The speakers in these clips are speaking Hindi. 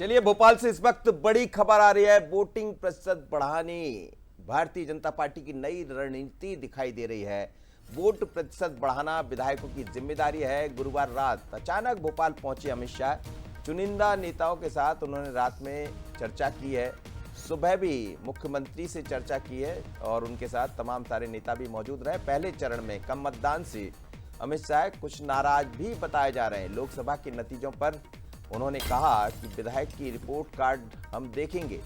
चलिए, भोपाल से इस वक्त बड़ी खबर आ रही है। वोटिंग प्रतिशत बढ़ाने भारतीय जनता पार्टी की नई रणनीति दिखाई दे रही है। वोट प्रतिशत बढ़ाना विधायकों की जिम्मेदारी है। गुरुवार रात अचानक भोपाल पहुंचे अमित शाह। चुनिंदा नेताओं के साथ उन्होंने रात में चर्चा की है। सुबह भी मुख्यमंत्री से चर्चा की है और उनके साथ तमाम सारे नेता भी मौजूद रहे। पहले चरण में कम मतदान से अमित शाह कुछ नाराज भी बताए जा रहे हैं। लोकसभा के नतीजों पर उन्होंने कहा कि विधायक की रिपोर्ट कार्ड हम देखेंगे,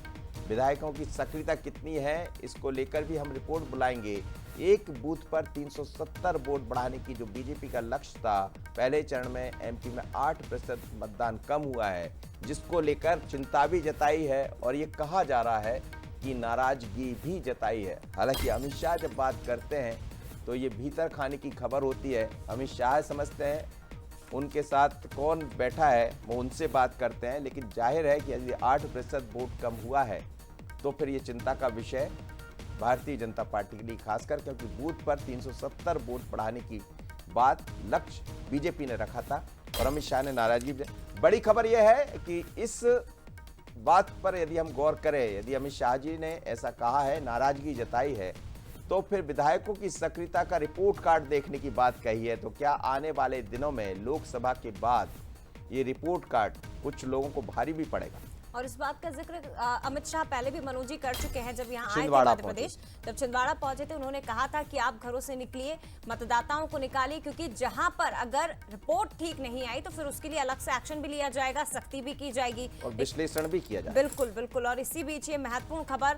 विधायकों की सक्रियता कितनी है इसको लेकर भी हम रिपोर्ट बुलाएंगे। एक बूथ पर 370 वोट बढ़ाने की जो बीजेपी का लक्ष्य था, पहले चरण में एमपी में 8% मतदान कम हुआ है, जिसको लेकर चिंता भी जताई है और ये कहा जा रहा है कि नाराजगी भी जताई है। हालांकि अमित शाह जब बात करते हैं तो ये भीतर खाने की खबर होती है। अमित शाह समझते हैं उनके साथ कौन बैठा है वो उनसे बात करते हैं, लेकिन जाहिर है कि यदि 8% वोट कम हुआ है तो फिर ये चिंता का विषय भारतीय जनता पार्टी के लिए, खासकर क्योंकि बूथ पर 370 वोट बढ़ाने की बात लक्ष्य बीजेपी ने रखा था और अमित शाह ने नाराजगी। बड़ी खबर यह है कि इस बात पर यदि हम गौर करें, यदि अमित शाह जी ने ऐसा कहा है, नाराजगी जताई है, तो फिर विधायकों की सक्रियता का रिपोर्ट कार्ड देखने की बात कही है। तो क्या आने वाले दिनों में लोकसभा के बाद ये रिपोर्ट कार्ड कुछ लोगों को भारी भी पड़ेगा? और इस बात का जिक्र अमित शाह पहले भी मनोज जी कर चुके हैं। जब यहाँ आए थे मध्य प्रदेश, जब छिंदवाड़ा पहुंचे थे, उन्होंने कहा था कि आप घरों से निकलिए, मतदाताओं को निकालिए, क्योंकि जहां पर अगर रिपोर्ट ठीक नहीं आई तो फिर उसके लिए अलग से एक्शन भी लिया जाएगा, सख्ती भी की जाएगी और विश्लेषण भी किया जाएगा। बिल्कुल बिल्कुल। और इसी बीच ये महत्वपूर्ण खबर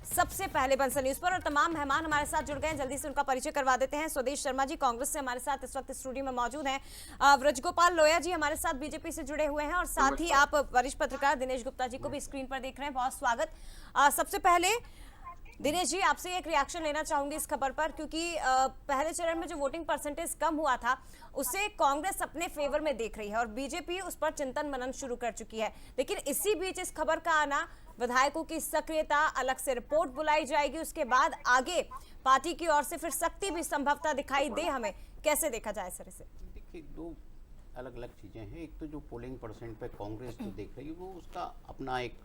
सबसे पहले बंसल न्यूज पर, और तमाम मेहमान हमारे साथ जुड़ गए हैं, जल्दी से उनका परिचय करवा देते हैं। स्वदेश शर्मा जी कांग्रेस से हमारे साथ इस वक्त स्टूडियो में मौजूद हैं। व्रजगोपाल लोया जी हमारे साथ बीजेपी से जुड़े हुए हैं, और साथ ही आप वरिष्ठ पत्रकार दिनेश गुप्ता जी को भी स्क्रीन पर देख रहे हैं। बहुत स्वागत। सबसे पहले दिनेश जी, आपसे एक रिएक्शन लेना चाहूंगी इस खबर पर, क्योंकि पहले चरण में जो वोटिंग परसेंटेज कम हुआ था उसे कांग्रेस अपने फेवर में देख रही है और बीजेपी उस पर चिंतन मनन शुरू कर चुकी है। लेकिन इसी बीच इस खबर का आना, विधायकों की सक्रियता, अलग से रिपोर्ट बुलाई जाएगी, उसके बाद आगे पार्टी की ओर से फिर सख्ती भी संभवतः दिखाई दे, हमें कैसे देखा जाए सर इसे? देखिए, दो अलग अलग चीज़ें हैं। एक तो जो पोलिंग परसेंट पे कांग्रेस जो देख रही है वो उसका अपना एक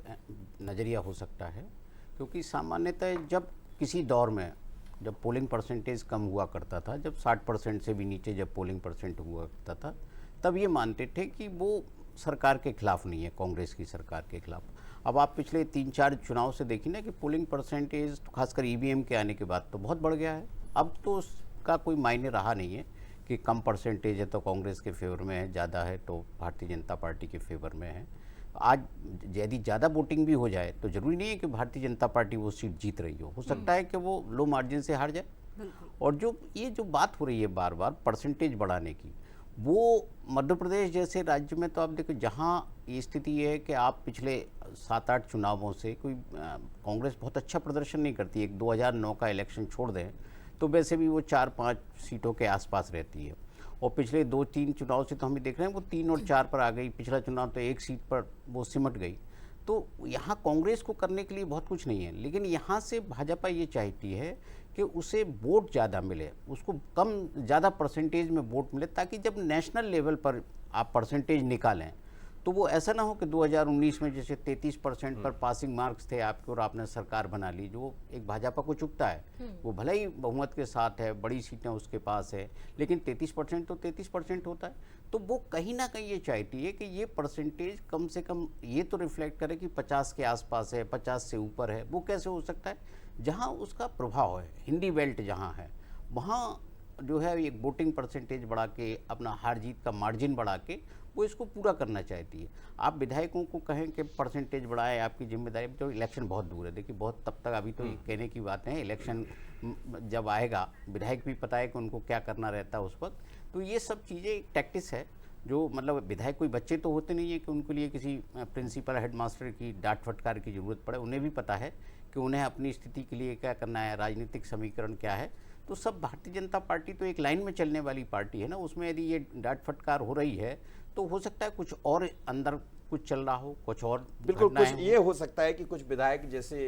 नज़रिया हो सकता है, क्योंकि सामान्यतः जब किसी दौर में जब पोलिंग परसेंटेज कम हुआ करता था, जब 60% से भी नीचे जब पोलिंग परसेंट हुआ करता था, तब ये मानते थे कि वो सरकार के खिलाफ नहीं है, कांग्रेस की सरकार के खिलाफ। अब आप पिछले 3-4 चुनाव से देखिए ना कि पोलिंग परसेंटेज खासकर ईवीएम के आने के बाद तो बहुत बढ़ गया है। अब तो उसका कोई मायने रहा नहीं है कि कम परसेंटेज है तो कांग्रेस के फेवर में है, ज़्यादा है तो भारतीय जनता पार्टी के फेवर में है। आज यदि ज़्यादा वोटिंग भी हो जाए तो ज़रूरी नहीं है कि भारतीय जनता पार्टी वो सीट जीत रही हो सकता है कि वो लो मार्जिन से हार जाए। और जो ये जो बात हो रही है बार बार परसेंटेज बढ़ाने की, वो मध्य प्रदेश जैसे राज्य में तो आप देखो जहाँ ये स्थिति है कि आप पिछले 7-8 चुनावों से कोई कांग्रेस बहुत अच्छा प्रदर्शन नहीं करती। एक 2009 का इलेक्शन छोड़ दें तो वैसे भी वो 4-5 सीटों के आसपास रहती है, और पिछले 2-3 चुनाव से तो हम देख रहे हैं वो 3 और 4 पर आ गई। पिछला चुनाव तो 1 सीट पर वो सिमट गई। तो यहाँ कांग्रेस को करने के लिए बहुत कुछ नहीं है, लेकिन यहाँ से भाजपा ये चाहती है कि उसे वोट ज़्यादा मिले, उसको कम ज़्यादा परसेंटेज में वोट मिले, ताकि जब नेशनल लेवल पर आप परसेंटेज निकालें तो वो ऐसा ना हो कि 2019 में जैसे 33% पर पासिंग मार्क्स थे आपके और आपने सरकार बना ली, जो एक भाजपा को चुभता है। वो भले ही बहुमत के साथ है, बड़ी सीटें उसके पास है, लेकिन 33% तो 33% होता है। तो वो कहीं ना कहीं ये चाहती है कि ये परसेंटेज कम से कम ये तो रिफ्लेक्ट करे कि 50 के आसपास है, 50 से ऊपर है। वो कैसे हो सकता है? जहाँ उसका प्रभाव है, हिंदी बेल्ट जहाँ है, वहाँ जो है एक वोटिंग परसेंटेज बढ़ा के, अपना हार जीत का मार्जिन बढ़ा के वो इसको पूरा करना चाहती है। आप विधायकों को कहें कि परसेंटेज बढ़ाए, आपकी जिम्मेदारी, तो इलेक्शन बहुत दूर है। देखिए बहुत तब तक अभी तो ये कहने की बात है, इलेक्शन जब आएगा विधायक भी पता है कि उनको क्या करना रहता है उस वक्त। तो ये सब चीज़ें एक टैक्टिस है, जो मतलब विधायक कोई बच्चे तो होते नहीं है कि उनके लिए किसी प्रिंसिपल हेडमास्टर की डांट फटकार की ज़रूरत पड़े। उन्हें भी पता है कि उन्हें अपनी स्थिति के लिए क्या करना है, राजनीतिक समीकरण क्या है। तो सब भारतीय जनता पार्टी तो एक लाइन में चलने वाली पार्टी है ना, उसमें यदि ये डांट फटकार हो रही है तो हो सकता है कुछ और अंदर कुछ चल रहा हो, कुछ और बिल्कुल कुछ ये हो सकता है कि कुछ विधायक जैसे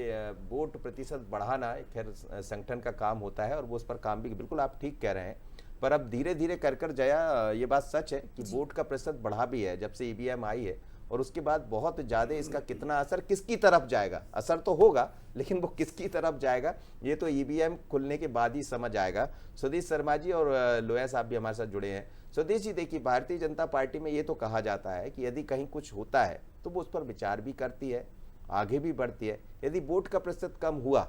वोट प्रतिशत बढ़ाना खैर संगठन का काम होता है और वो उस पर काम भी, बिल्कुल आप ठीक कह रहे हैं। पर अब धीरे धीरे कर जया ये बात सच है कि वोट का प्रतिशत बढ़ा भी है जब से ईवीएम आई है, और उसके बाद बहुत ज़्यादा इसका कितना असर किसकी तरफ जाएगा, असर तो होगा लेकिन वो किसकी तरफ जाएगा ये तो ईवीएम खुलने के बाद ही समझ आएगा। स्वदेश शर्मा जी और लोया साहब भी हमारे साथ जुड़े हैं। स्वदेश जी, देखिए भारतीय जनता पार्टी में ये तो कहा जाता है कि यदि कहीं कुछ होता है तो वो उस पर विचार भी करती है, आगे भी बढ़ती है। यदि वोट का प्रतिशत कम हुआ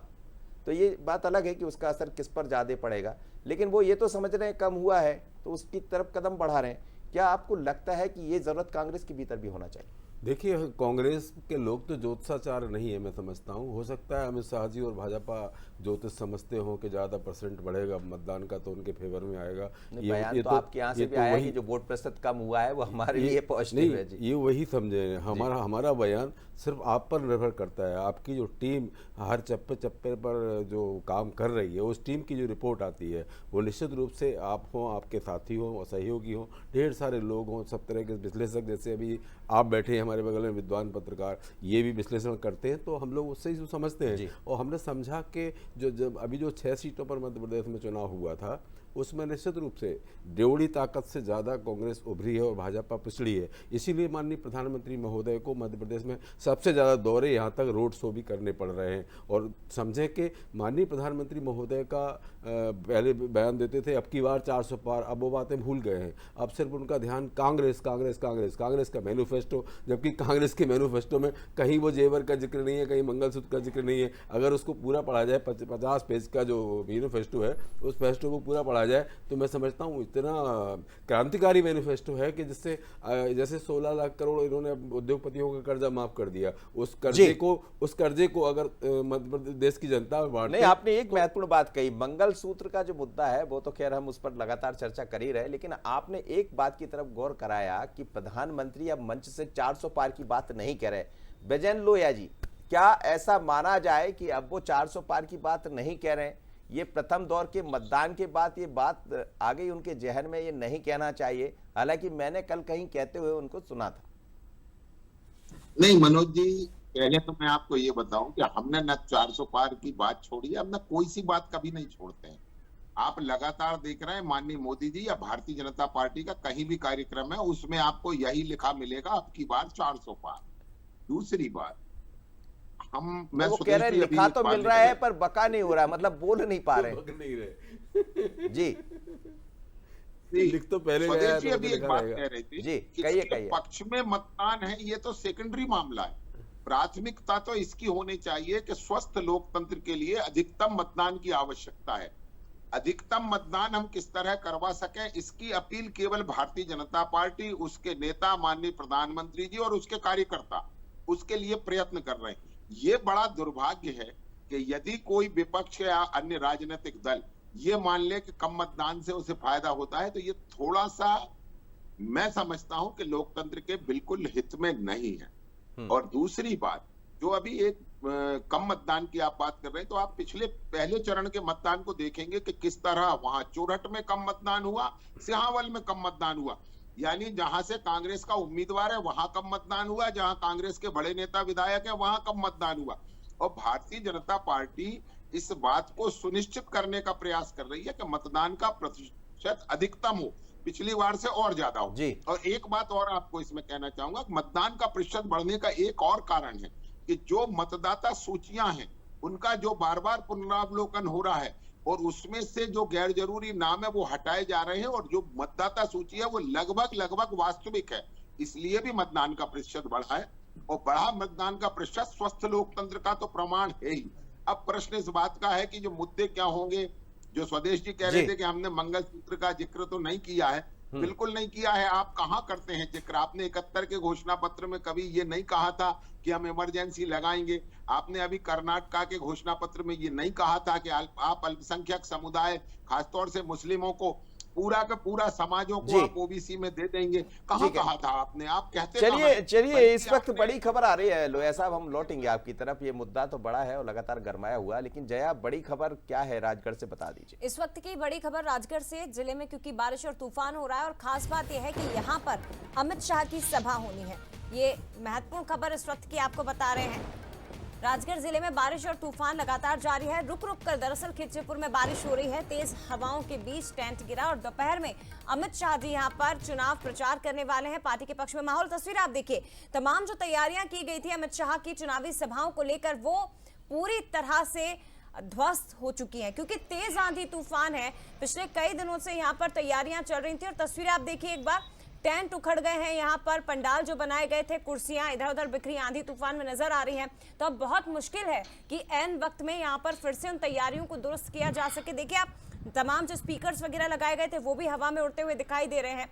तो ये बात अलग है कि उसका असर किस पर ज़्यादा पड़ेगा, लेकिन वो ये तो समझ रहे हैं कम हुआ है तो उसकी तरफ कदम बढ़ा रहे हैं। क्या आपको लगता है कि ये ज़रूरत कांग्रेस के भीतर भी होना चाहिए? देखिए, कांग्रेस के लोग तो ज्योतिषाचार्य नहीं है, मैं समझता हूँ। हो सकता है अमित शाह जी और भाजपा ज्योतिष समझते हो कि ज़्यादा परसेंट बढ़ेगा मतदान का तो उनके फेवर में आएगा। बयान तो आपके यहाँ से भी आया कि जो वोट प्रतिशत कम हुआ है वो हमारे लिए पॉजिटिव है जी। ये वही समझे, हमारा बयान सिर्फ आप पर निर्भर करता है। आपकी जो टीम हर चप्पे चप्पे पर जो काम कर रही है, उस टीम की जो रिपोर्ट आती है वो निश्चित रूप से आप हों, आपके साथी हों, सहयोगी हों, ढेर सारे लोग हों, सब तरह के विश्लेषक, जैसे अभी आप बैठे हैं हमारे बगल में विद्वान पत्रकार, ये भी विश्लेषण करते हैं, तो हम लोग उससे ही समझते हैं। और हमने समझा कि जब अभी जो 6 सीटों पर मध्य प्रदेश में चुनाव हुआ था उसमें निश्चित रूप से ड्योढ़ी ताकत से ज़्यादा कांग्रेस उभरी है और भाजपा पिछड़ी है। इसीलिए माननीय प्रधानमंत्री महोदय को मध्य प्रदेश में सबसे ज़्यादा दौरे, यहाँ तक रोड शो भी करने पड़ रहे हैं। और समझें कि माननीय प्रधानमंत्री महोदय का पहले बयान देते थे अब की बार 400 पार, अब वो बातें भूल गए हैं। अब सिर्फ उनका ध्यान कांग्रेस कांग्रेस कांग्रेस कांग्रेस का मैनिफेस्टो, जबकि कांग्रेस के मैनिफेस्टो में कहीं वो जेवर का जिक्र नहीं है, कहीं मंगलसूत्र का जिक्र नहीं है। अगर उसको पूरा पढ़ा जाए, 50 पेज का जो मैनिफेस्टो है, उस मैनिफेस्टो को पूरा पढ़ा जाए तो मैं समझता हूँ इतना क्रांतिकारी मैनिफेस्टो है कि जिससे जैसे 16 लाख करोड़ इन्होंने उद्योगपतियों का कर्जा माफ कर दिया। उस कर्जे को अगर मध्य प्रदेश की जनता नहीं, आपने एक महत्वपूर्ण बात कही, मंगलसूत्र का जो मुद्दा है वो तो खैर हम उस पर लगातार चर्चा कर ही रहे, लेकिन आपने एक बात की तरफ गौर कराया कि प्रधानमंत्री अब मंच से 400 पार की बात नहीं कह रहे। बैजन लोया जी, क्या ऐसा माना जाए कि अब वो 400 पार की बात नहीं कह रहे हैं? ये प्रथम दौर के मतदान के बाद ये बात आ गई उनके जहन में, ये नहीं कहना चाहिए, हालांकि मैंने कल कहीं कहते हुए उनको सुना था। नहीं मनोज जी, पहले तो मैं आपको ये बताऊं कि हमने न 400 पार की बात छोड़ी है, अब न कोई सी बात कभी नहीं छोड़ते हैं। आप लगातार देख रहे हैं माननीय मोदी जी या भारतीय जनता पार्टी का कहीं भी कार्यक्रम है उसमें आपको यही लिखा मिलेगा, अब की बार 400 पार। दूसरी बात, मैं वो कह रहे हैं लिखा तो मिल रहा है पर बका नहीं हो रहा, मतलब बोल नहीं पा रहे जी। लिख तो पहले स्वदेशी अभी एक बात कह रहे थे जी, कहिए पक्ष में मतदान है, ये तो सेकेंडरी मामला है। प्राथमिकता तो इसकी होनी चाहिए कि स्वस्थ लोकतंत्र के लिए अधिकतम मतदान की आवश्यकता है। अधिकतम मतदान हम किस तरह करवा सकें, इसकी अपील केवल भारतीय जनता पार्टी, उसके नेता माननीय प्रधानमंत्री जी और उसके कार्यकर्ता उसके लिए प्रयत्न कर रहे हैं। ये बड़ा दुर्भाग्य है कि यदि कोई विपक्ष या अन्य राजनीतिक दल ये मान ले कि कम मतदान से उसे फायदा होता है, तो ये थोड़ा सा मैं समझता हूं कि लोकतंत्र के बिल्कुल हित में नहीं है। और दूसरी बात, जो अभी एक कम मतदान की आप बात कर रहे हैं, तो आप पहले चरण के मतदान को देखेंगे कि किस तरह वहां चोरठ में कम मतदान हुआ, सिहावल में कम मतदान हुआ। यानी जहां से कांग्रेस का उम्मीदवार है वहां कम मतदान हुआ, जहां कांग्रेस के बड़े नेता विधायक है वहां कम मतदान हुआ। और भारतीय जनता पार्टी इस बात को सुनिश्चित करने का प्रयास कर रही है कि मतदान का प्रतिशत अधिकतम हो, पिछली बार से और ज्यादा हो। और एक बात और आपको इसमें कहना चाहूंगा, मतदान का प्रतिशत बढ़ने का एक और कारण है कि जो मतदाता सूचियां हैं उनका जो बार बार पुनरावलोकन हो रहा है और उसमें से जो गैर जरूरी नाम है वो हटाए जा रहे हैं, और जो मतदाता सूची है वो लगभग वास्तविक है, इसलिए भी मतदान का प्रतिशत बढ़ा है। और बढ़ा मतदान का प्रतिशत स्वस्थ लोकतंत्र का तो प्रमाण है ही। अब प्रश्न इस बात का है कि जो मुद्दे क्या होंगे। जो स्वदेश जी कह रहे थे कि हमने मंगलसूत्र का जिक्र तो नहीं किया है, बिल्कुल नहीं किया है। आप कहां करते हैं जिक्र? आपने 71 के घोषणा पत्र में कभी ये नहीं कहा था कि हम इमरजेंसी लगाएंगे। आपने अभी कर्नाटका के घोषणा पत्र में ये नहीं कहा था कि आप अल्पसंख्यक समुदाय खासतौर से मुस्लिमों को पूरा का पूरा समाजों को आप ओबीसी में दे देंगे। कहां कहा था आपने? आप कहते चलिए इस वक्त बड़ी खबर आ रही है लोया साहब, हम लौटेंगे आपकी तरफ। ये मुद्दा तो बड़ा है और लगातार गरमाया हुआ, लेकिन जया बड़ी खबर क्या है राजगढ़ से बता दीजिए। इस वक्त की बड़ी खबर राजगढ़ से, जिले में क्योंकि बारिश और तूफान हो रहा है और खास बात यह है कि यहाँ पर अमित शाह की सभा होनी है। ये महत्वपूर्ण खबर इस वक्त की आपको बता रहे हैं। राजगढ़ जिले में बारिश और तूफान लगातार जारी है। रुक रुक कर दरअसल खिचिरपुर में बारिश हो रही है। तेज हवाओं के बीच टेंट गिरा और दोपहर में अमित शाह जी यहां पर चुनाव प्रचार करने वाले हैं। पार्टी के पक्ष में माहौल, तस्वीर आप देखिए। तमाम जो तैयारियां की गई थी अमित शाह की चुनावी सभाओं को लेकर, वो पूरी तरह से ध्वस्त हो चुकी हैं, क्योंकि तेज आंधी तूफान है। पिछले कई दिनों से यहाँ पर तैयारियां चल रही थी और तस्वीरें आप देखिए एक बार। टेंट उखड़ गए हैं यहाँ पर, पंडाल जो बनाए गए थे, कुर्सियां इधर उधर बिखरी आंधी तूफान में नजर आ रही हैं। तो अब बहुत मुश्किल है कि ऐन वक्त में यहाँ पर फिर से उन तैयारियों को दुरुस्त किया जा सके। देखिए आप, तमाम जो स्पीकर्स वगैरह लगाए गए थे वो भी हवा में उड़ते हुए दिखाई दे रहे हैं।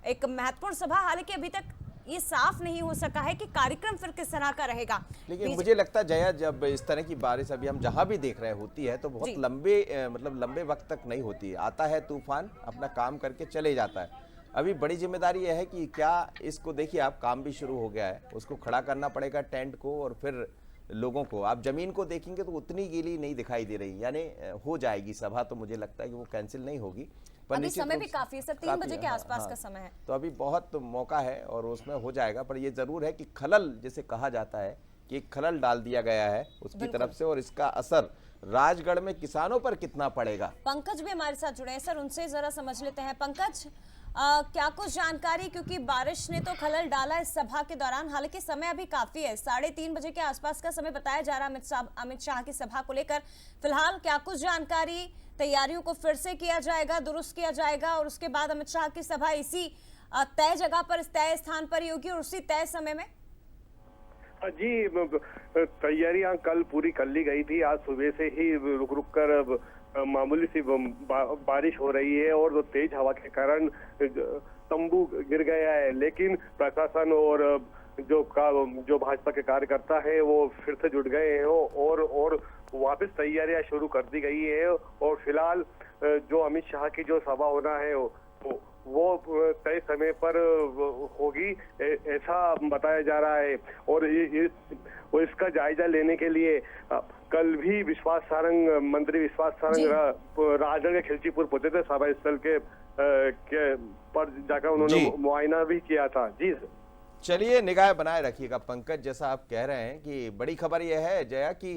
एक महत्वपूर्ण सभा, हालांकि अभी तक ये साफ नहीं हो सका है कि कार्यक्रम फिर किस तरह का रहेगा। लेकिन मुझे लगता है जया, जब इस तरह की बारिश अभी हम जहां भी देख रहे होती है तो बहुत लंबे वक्त तक नहीं होती। आता है तूफान, अपना काम करके चले जाता है। अभी बड़ी जिम्मेदारी यह है कि क्या इसको, देखिए आप, काम भी शुरू हो गया है, उसको खड़ा करना पड़ेगा टेंट को, और फिर लोगों को, आप जमीन को देखेंगे तो उतनी गीली नहीं दिखाई दे रही, यानी हो जाएगी सभा। तो मुझे लगता है कि वो कैंसिल नहीं होगी। अभी समय भी काफी है सर, 3 बजे के आसपास का समय है, तो अभी बहुत मौका है और उसमें हो जाएगा। पर ये जरूर है कि खलल, जिसे कहा जाता है कि एक खलल डाल दिया गया है उसकी तरफ से, और इसका असर राजगढ़ में किसानों पर कितना पड़ेगा। पंकज भी हमारे साथ जुड़े हैं सर, उनसे जरा समझ लेते हैं। पंकज, क्या कुछ जानकारी, क्योंकि बारिश ने तो खलल डाला इस सभा के दौरान, हालांकि समय अभी काफी है, 3:30 बजे के आसपास का समय बताया जा रहा है अमित शाह की सभा को लेकर। फिलहाल क्या कुछ जानकारी, तैयारियों को फिर से किया जाएगा, दुरुस्त किया जाएगा, और उसके बाद अमित शाह की सभा इसी तय जगह पर, इस तय स्थान पर ही होगी और उसी तय समय में? जी, तैयारियां कल पूरी कर ली गई थी। आज सुबह से ही रुक रुक कर मामूली सी बारिश हो रही है और तेज हवा के कारण तंबू गिर गया है, लेकिन प्रशासन और जो भाजपा के कार्यकर्ता है वो फिर से जुट गए हैं और वापस तैयारियां शुरू कर दी गई है। और फिलहाल जो अमित शाह की जो सभा होना है वो तय समय पर होगी, ऐसा बताया जा रहा है। और इसका जायजा लेने के लिए कल भी मंत्री विश्वास सारंग राजगढ़ के खिलचीपुर पहुंचे थे। सभा स्थल के पर जाकर उन्होंने मुआयना भी किया था। जी चलिए, निगाह बनाए रखिएगा पंकज। जैसा आप कह रहे हैं कि बड़ी खबर यह है जया कि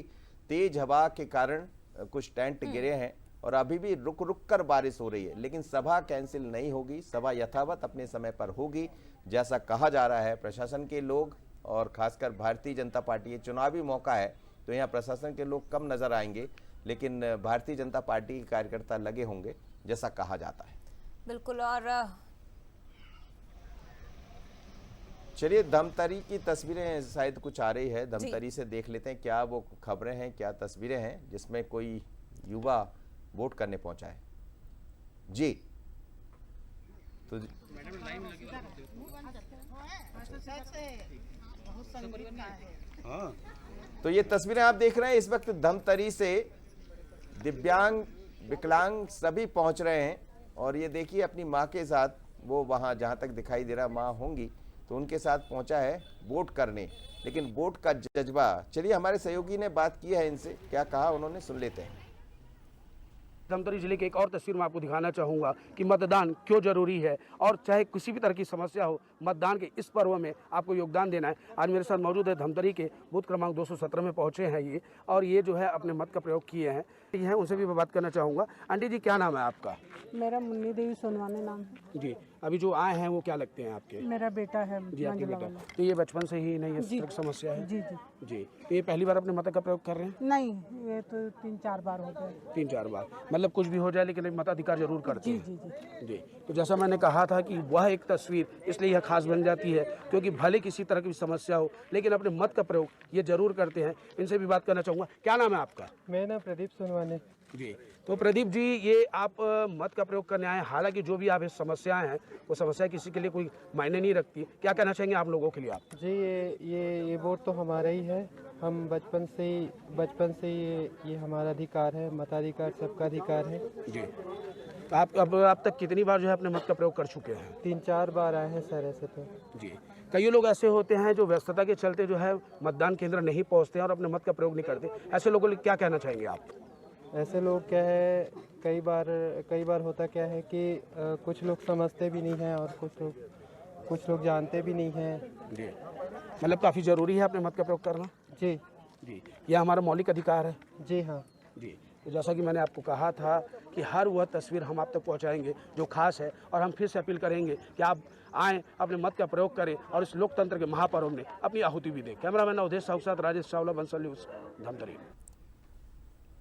तेज हवा के कारण कुछ टेंट गिरे हैं और अभी भी रुक रुक कर बारिश हो रही है, लेकिन सभा कैंसिल नहीं होगी। सभा यथावत अपने समय पर होगी, जैसा कहा जा रहा है। प्रशासन के लोग और खासकर भारतीय जनता पार्टी, ये चुनावी मौका है तो यहाँ प्रशासन के लोग कम नजर आएंगे, लेकिन भारतीय जनता पार्टी के कार्यकर्ता लगे होंगे, जैसा कहा जाता है। बिल्कुल। और चलिए, धमतरी की तस्वीरें शायद कुछ आ रही है, धमतरी से देख लेते हैं क्या वो खबरें हैं, क्या तस्वीरें हैं, जिसमें कोई युवा वोट करने पहुंचा है। जी, तो तो ये तस्वीरें आप देख रहे हैं इस वक्त धमतरी से, दिव्यांग, विकलांग सभी पहुंच रहे हैं। और ये देखिए अपनी माँ के साथ, वो वहाँ जहाँ तक दिखाई दे रहा माँ होंगी, तो उनके साथ पहुंचा है वोट करने। लेकिन वोट का जज्बा, चलिए हमारे सहयोगी ने बात की है इनसे, क्या कहा उन्होंने, सुन लेते हैं। धमतरी जिले की एक और तस्वीर मैं आपको दिखाना चाहूँगा कि मतदान क्यों जरूरी है, और चाहे किसी भी तरह की समस्या हो, मतदान के इस पर्व में आपको योगदान देना है। आज मेरे साथ मौजूद है धमतरी के बूथ क्रमांक 217 में पहुँचे हैं ये, और ये जो है अपने मत का प्रयोग किए हैं। उनसे भी मैं बात करना चाहूँगा। आंटी जी, क्या नाम है आपका? मेरा मुन्नी देवी सोनवाने नाम है जी। अभी जो आए हैं वो क्या लगते हैं आपके? मेरा बेटा है जी, आपके बेटा। तो ये बचपन से ही नहीं इस तरह की समस्या है? जी जी जी। तो ये पहली बार अपने मत का प्रयोग कर रहे हैं? नहीं, ये तो 3-4 बार हो गए। 3-4 बार, मतलब कुछ भी हो जाए लेकिन मताधिकार जरूर करते जी हैं। जी जी जी। तो जैसा मैंने कहा था कि वह एक तस्वीर इसलिए यह खास बन जाती है क्योंकि भले किसी तरह की समस्या हो, लेकिन अपने मत का प्रयोग ये जरूर करते हैं। इनसे भी बात करना चाहूँगा। क्या नाम है आपका? मेरा नाम प्रदीप सोनवाने। जी। तो प्रदीप जी, ये आप मत का प्रयोग करने आए, हालांकि जो भी आप इस समस्याएं हैं वो समस्या किसी के लिए कोई मायने नहीं रखती, क्या कहना चाहेंगे आप लोगों के लिए? आप जी, ये वोट तो हमारा ही है। हम बचपन से ये हमारा अधिकार है, मताधिकार सबका अधिकार है। जी। तो आप अब तक कितनी बार जो है अपने मत का प्रयोग कर चुके हैं? 3-4 बार आए हैं सर ऐसे तो। जी। कई लोग ऐसे होते हैं जो व्यस्तता के चलते जो है मतदान केंद्र नहीं पहुंचते हैं और अपने मत का प्रयोग नहीं करते, ऐसे लोगों के लिए क्या कहना चाहेंगे आप? ऐसे लोग क्या है, कई बार होता क्या है कि कुछ लोग समझते भी नहीं हैं और कुछ लोग जानते भी नहीं हैं। जी। मतलब काफ़ी ज़रूरी है अपने मत का प्रयोग करना। जी। जी, यह हमारा मौलिक अधिकार है। जी हाँ। जी, तो जैसा कि मैंने आपको कहा था कि हर वह तस्वीर हम आप तक पहुंचाएंगे जो खास है, और हम फिर से अपील करेंगे कि आप आएँ, अपने मत का प्रयोग करें और इस लोकतंत्र के महापर्व में अपनी आहुति भी दें। कैमरामैन अवधेश साहू के साथ राजेश चावला, बंसल न्यूज़, धमतरी।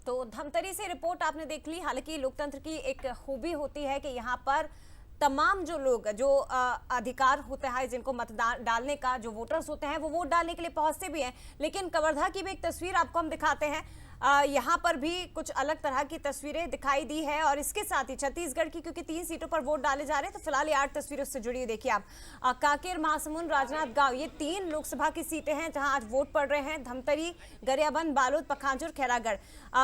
तो धमतरी से रिपोर्ट आपने देख ली। हालांकि लोकतंत्र की एक खूबी होती है कि यहाँ पर तमाम जो लोग जो अधिकार होता है जिनको मतदान डालने का, जो वोटर्स होते हैं वो वोट डालने के लिए पहुंचते भी हैं। लेकिन कवर्धा की भी एक तस्वीर आपको हम दिखाते हैं। यहाँ पर भी कुछ अलग तरह की तस्वीरें दिखाई दी है, और इसके साथ ही छत्तीसगढ़ की, क्योंकि 3 सीटों पर वोट डाले जा रहे हैं, तो फिलहाल ये 8 तस्वीरों से जुड़ी हुई देखिए आप। कांकेर, महासमुंद, राजनांदगांव, ये 3 लोकसभा की सीटें हैं जहां आज वोट पड़ रहे हैं। धमतरी, गरियाबंद, बालोद, पखांजूर, खैरागढ़।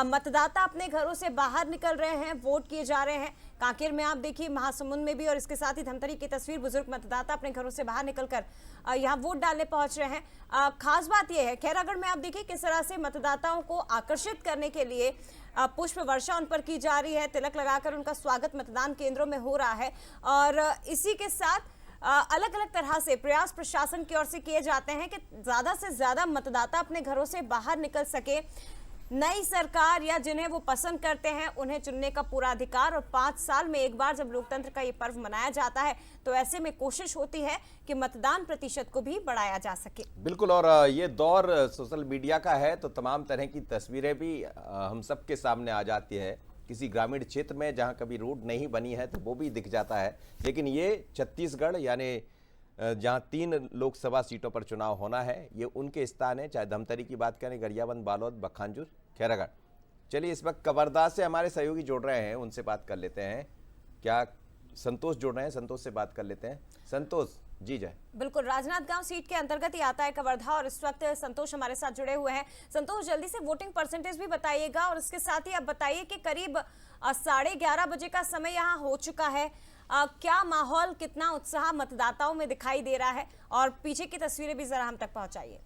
मतदाता अपने घरों से बाहर निकल रहे हैं, वोट किए जा रहे हैं। कांकेर में आप देखिए, महासमुंद में भी, और इसके साथ ही धमतरी की तस्वीर, बुजुर्ग मतदाता अपने घरों से बाहर निकलकर यहाँ वोट डालने पहुंच रहे हैं। खास बात यह है, खैरागढ़ में आप देखिए किस तरह से मतदाताओं को आकर्षित करने के लिए पुष्प वर्षा उन पर की जा रही है, तिलक लगाकर उनका स्वागत मतदान केंद्रों में हो रहा है। और इसी के साथ अलग अलग तरह से प्रयास प्रशासन की ओर से किए जाते हैं कि ज्यादा से ज्यादा मतदाता अपने घरों से बाहर निकल सके। नई सरकार या जिन्हें वो पसंद करते हैं उन्हें चुनने का पूरा अधिकार, और 5 साल में एक बार जब लोकतंत्र का ये पर्व मनाया जाता है तो ऐसे में कोशिश होती है कि मतदान प्रतिशत को भी बढ़ाया जा सके। बिल्कुल, और ये दौर सोशल मीडिया का है तो तमाम तरह की तस्वीरें भी हम सबके सामने आ जाती है। किसी ग्रामीण क्षेत्र में जहां कभी रोड नहीं बनी है तो वो भी दिख जाता है, लेकिन ये छत्तीसगढ़ यानी जहां 3 लोकसभा सीटों पर चुनाव होना है, ये उनके स्थान है। चाहे धमतरी की बात करें, गरियाबंद, बालोद, बखांजूर, खैरागढ़। चलिए इस वक्त कवर्धा से हमारे सहयोगी जुड़ रहे हैं, उनसे बात कर लेते हैं। क्या संतोष जुड़ रहे हैं? संतोष से बात कर लेते हैं। संतोष जी, जय। बिल्कुल, राजनांदगांव सीट के अंतर्गत ही आता है कवर्धा, और इस वक्त संतोष हमारे साथ जुड़े हुए हैं। संतोष, जल्दी से वोटिंग परसेंटेज भी बताइएगा, और इसके साथ ही आप बताइए कि करीब 11:30 बजे का समय यहाँ हो चुका है। क्या माहौल, कितना उत्साह मतदाताओं में दिखाई दे रहा है, और पीछे की तस्वीरें भी जरा हम तक पहुंचाइए।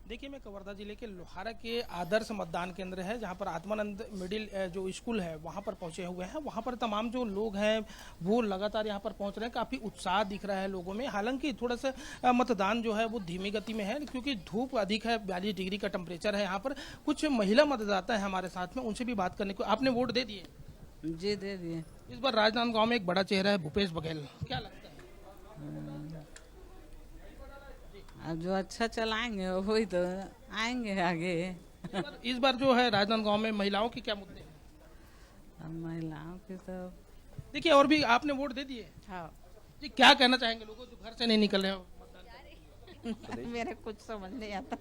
देखिए, मैं कवर्धा जिले के लोहारा के आदर्श मतदान केंद्र है जहां पर आत्मानंद मिडिल जो स्कूल है वहां पर पहुंचे हुए हैं। वहां पर तमाम जो लोग हैं वो लगातार यहां पर पहुंच रहे हैं। काफ़ी उत्साह दिख रहा है लोगों में। हालांकि थोड़ा सा मतदान जो है वो धीमी गति में है, क्योंकि धूप अधिक है, 42 डिग्री का टेम्परेचर है यहाँ पर। कुछ महिला मतदाता है हमारे साथ में, उनसे भी बात करने को। आपने वोट दे दिए? जी, दे दिए। इस बार राजनांदगांव में एक बड़ा चेहरा है भूपेश बघेल, क्या लगता है? जो अच्छा चलाएंगे वही तो आएंगे आगे। इस बार जो है राजनांदगांव में महिलाओं के क्या मुद्दे हैं? महिलाओं के तो देखिए, और भी आपने वोट दे दिए? हाँ जी, क्या कहना चाहेंगे लोगों जो घर से नहीं निकल रहे हो? मेरे कुछ समझ नहीं आता।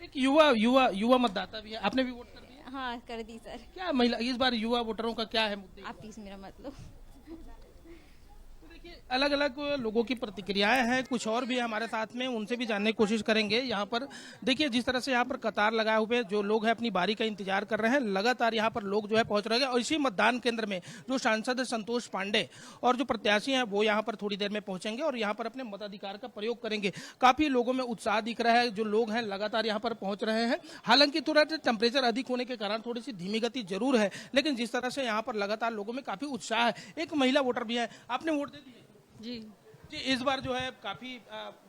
एक युवा मतदाता भी है, आपने भी वोट कर दिया? हाँ, कर दी सर। क्या महिला इस बार युवा वोटरों का क्या है मुद्दे? आप प्लीज मेरा मतलब। अलग अलग लोगों की प्रतिक्रियाएं हैं, कुछ और भी हमारे साथ में, उनसे भी जानने की कोशिश करेंगे। यहाँ पर देखिए जिस तरह से यहाँ पर कतार लगाए हुए जो लोग हैं अपनी बारी का इंतजार कर रहे हैं। लगातार यहाँ पर लोग जो है पहुंच रहे हैं, और इसी मतदान केंद्र में जो सांसद संतोष पांडे और जो प्रत्याशी हैं वो यहाँ पर थोड़ी देर में पहुंचेंगे और यहाँ पर अपने मताधिकार का प्रयोग करेंगे। काफी लोगों में उत्साह दिख रहा है, जो लोग हैं लगातार यहाँ पर पहुंच रहे हैं। हालांकि थोड़ा टेम्परेचर अधिक होने के कारण थोड़ी सी धीमी गति जरूर है, लेकिन जिस तरह से यहाँ पर लगातार लोगों में काफी उत्साह है। एक महिला वोटर भी है, आपने वोट दे दिए? जी जी, इस बार जो है काफी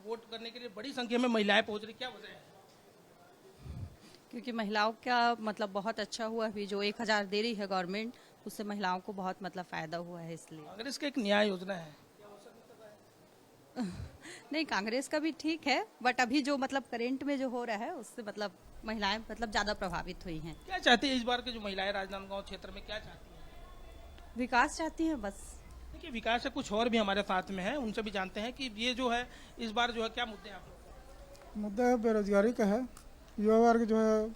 वोट करने के लिए बड़ी संख्या में महिलाएं पहुंच रही, क्या वजह है? क्योंकि महिलाओं का मतलब बहुत अच्छा हुआ। अभी जो 1000 दे रही है गवर्नमेंट, उससे महिलाओं को बहुत मतलब फायदा हुआ है, इसलिए। कांग्रेस की एक न्याय योजना है नहीं, कांग्रेस का भी ठीक है, बट अभी जो मतलब करंट में जो हो रहा है उससे मतलब महिलाएं मतलब ज्यादा प्रभावित हुई हैं। क्या चाहती है इस बार के जो महिलाएं राजनांदगांव क्षेत्र में, क्या चाहती हैं? विकास चाहती हैं बस। देखिए, विकास है, कुछ और भी हमारे साथ में है, उनसे भी जानते हैं कि ये जो है इस बार जो है क्या मुद्दे हैं आप लोग? मुद्दा है बेरोजगारी का है। युवा वर्ग जो है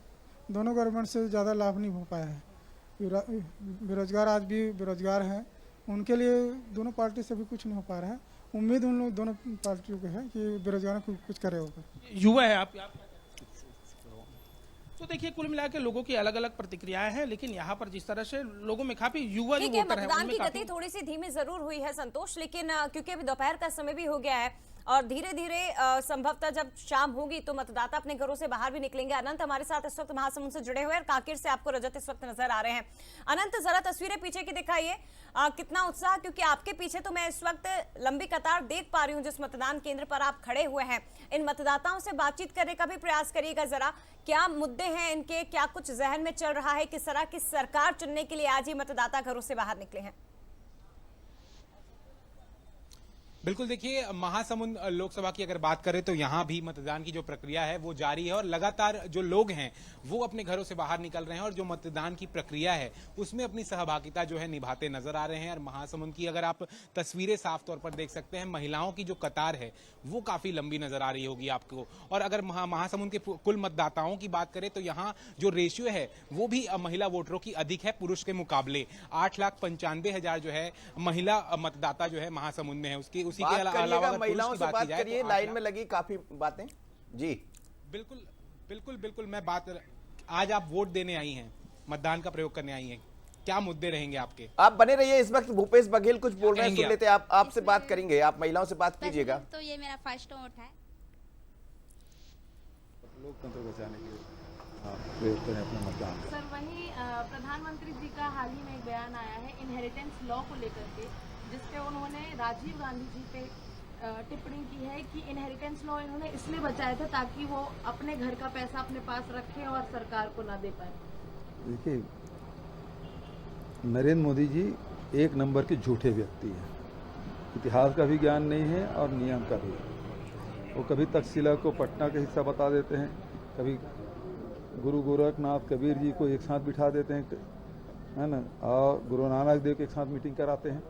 दोनों गवर्नमेंट से ज़्यादा लाभ नहीं हो पाया है। बेरोजगार आज भी बेरोजगार हैं, उनके लिए दोनों पार्टी से भी कुछ नहीं हो पा रहा है। उम्मीद उन लोग दोनों पार्टियों को है कि बेरोजगारों को कुछ करे होगा। युवा है आप तो देखिए, कुल मिला के लोगों की अलग अलग प्रतिक्रियाएं हैं, लेकिन यहाँ पर जिस तरह से लोगों में काफी युवा जो वोटर है, मतदान की गति थोड़ी सी धीमी जरूर हुई है संतोष, लेकिन क्योंकि अभी दोपहर का समय भी हो गया है और धीरे धीरे संभवतः जब शाम होगी तो मतदाता अपने घरों से बाहर भी निकलेंगे। अनंत हमारे साथ इस वक्त महासमुंद से जुड़े हुए हैं और कांकेर से आपको रजत इस वक्त नजर आ रहे हैं। अनंत, जरा तस्वीरें पीछे की दिखाइए, कितना उत्साह, क्योंकि आपके पीछे तो मैं इस वक्त लंबी कतार देख पा रही हूँ जिस मतदान केंद्र पर आप खड़े हुए हैं। इन मतदाताओं से बातचीत करने का भी प्रयास करिएगा जरा, क्या मुद्दे हैं इनके, क्या कुछ जहन में चल रहा है, किस तरह की सरकार चुनने के लिए आज ये मतदाता घरों से बाहर निकले हैं? बिल्कुल, देखिए महासमुंद लोकसभा की अगर बात करें तो यहाँ भी मतदान की जो प्रक्रिया है वो जारी है और लगातार जो लोग हैं वो अपने घरों से बाहर निकल रहे हैं और जो मतदान की प्रक्रिया है उसमें अपनी सहभागिता जो है निभाते नजर आ रहे हैं। और महासमुंद की अगर आप तस्वीरें साफ तौर पर देख सकते हैं, महिलाओं की जो कतार है वो काफी लंबी नजर आ रही होगी आपको। और अगर महासमुंद के कुल मतदाताओं की बात करें तो यहाँ जो रेशियो है वो भी महिला वोटरों की अधिक है पुरुष के मुकाबले। 8,95,000 जो है महिला मतदाता जो है महासमुंद में है। उसी के अलावा महिलाओं से बात करिए, लाइन में लगी काफी बातें। जी बिल्कुल बिल्कुल बिल्कुल, मैं बात, आज आप वोट देने आई हैं, मतदान का प्रयोग करने आई हैं, क्या मुद्दे रहेंगे आपके? आप बने रहिए, इस वक्त भूपेश बघेल कुछ बोल रहे हैं, सुन लेते हैं। आपसे बात करेंगे, आप महिलाओं से बात कीजिएगा। तो ये मेरा फर्स्ट वोट है। लोकतंत्र बचाने के लिए प्रयोग करें अपना मतदान। सर, वहीं प्रधानमंत्री जी का हाल ही में एक बयान आया है इनहेरिटेंस लॉ को लेकर के, जिसपे उन्होंने राजीव गांधी जी पे टिप्पणी की है कि इनहेरिटेंस लॉ इन्होंने इसलिए बचाया था ताकि वो अपने घर का पैसा अपने पास रखें और सरकार को ना दे पाए। देखिए, नरेंद्र मोदी जी एक नंबर के झूठे व्यक्ति हैं, इतिहास का भी ज्ञान नहीं है और नियम का भी। वो कभी तक्षशिला को पटना का हिस्सा बता देते हैं, कभी गुरु गोरखनाथ कबीर जी को एक साथ बिठा देते हैं, है ना, और गुरु नानक देव के एक साथ मीटिंग कराते हैं,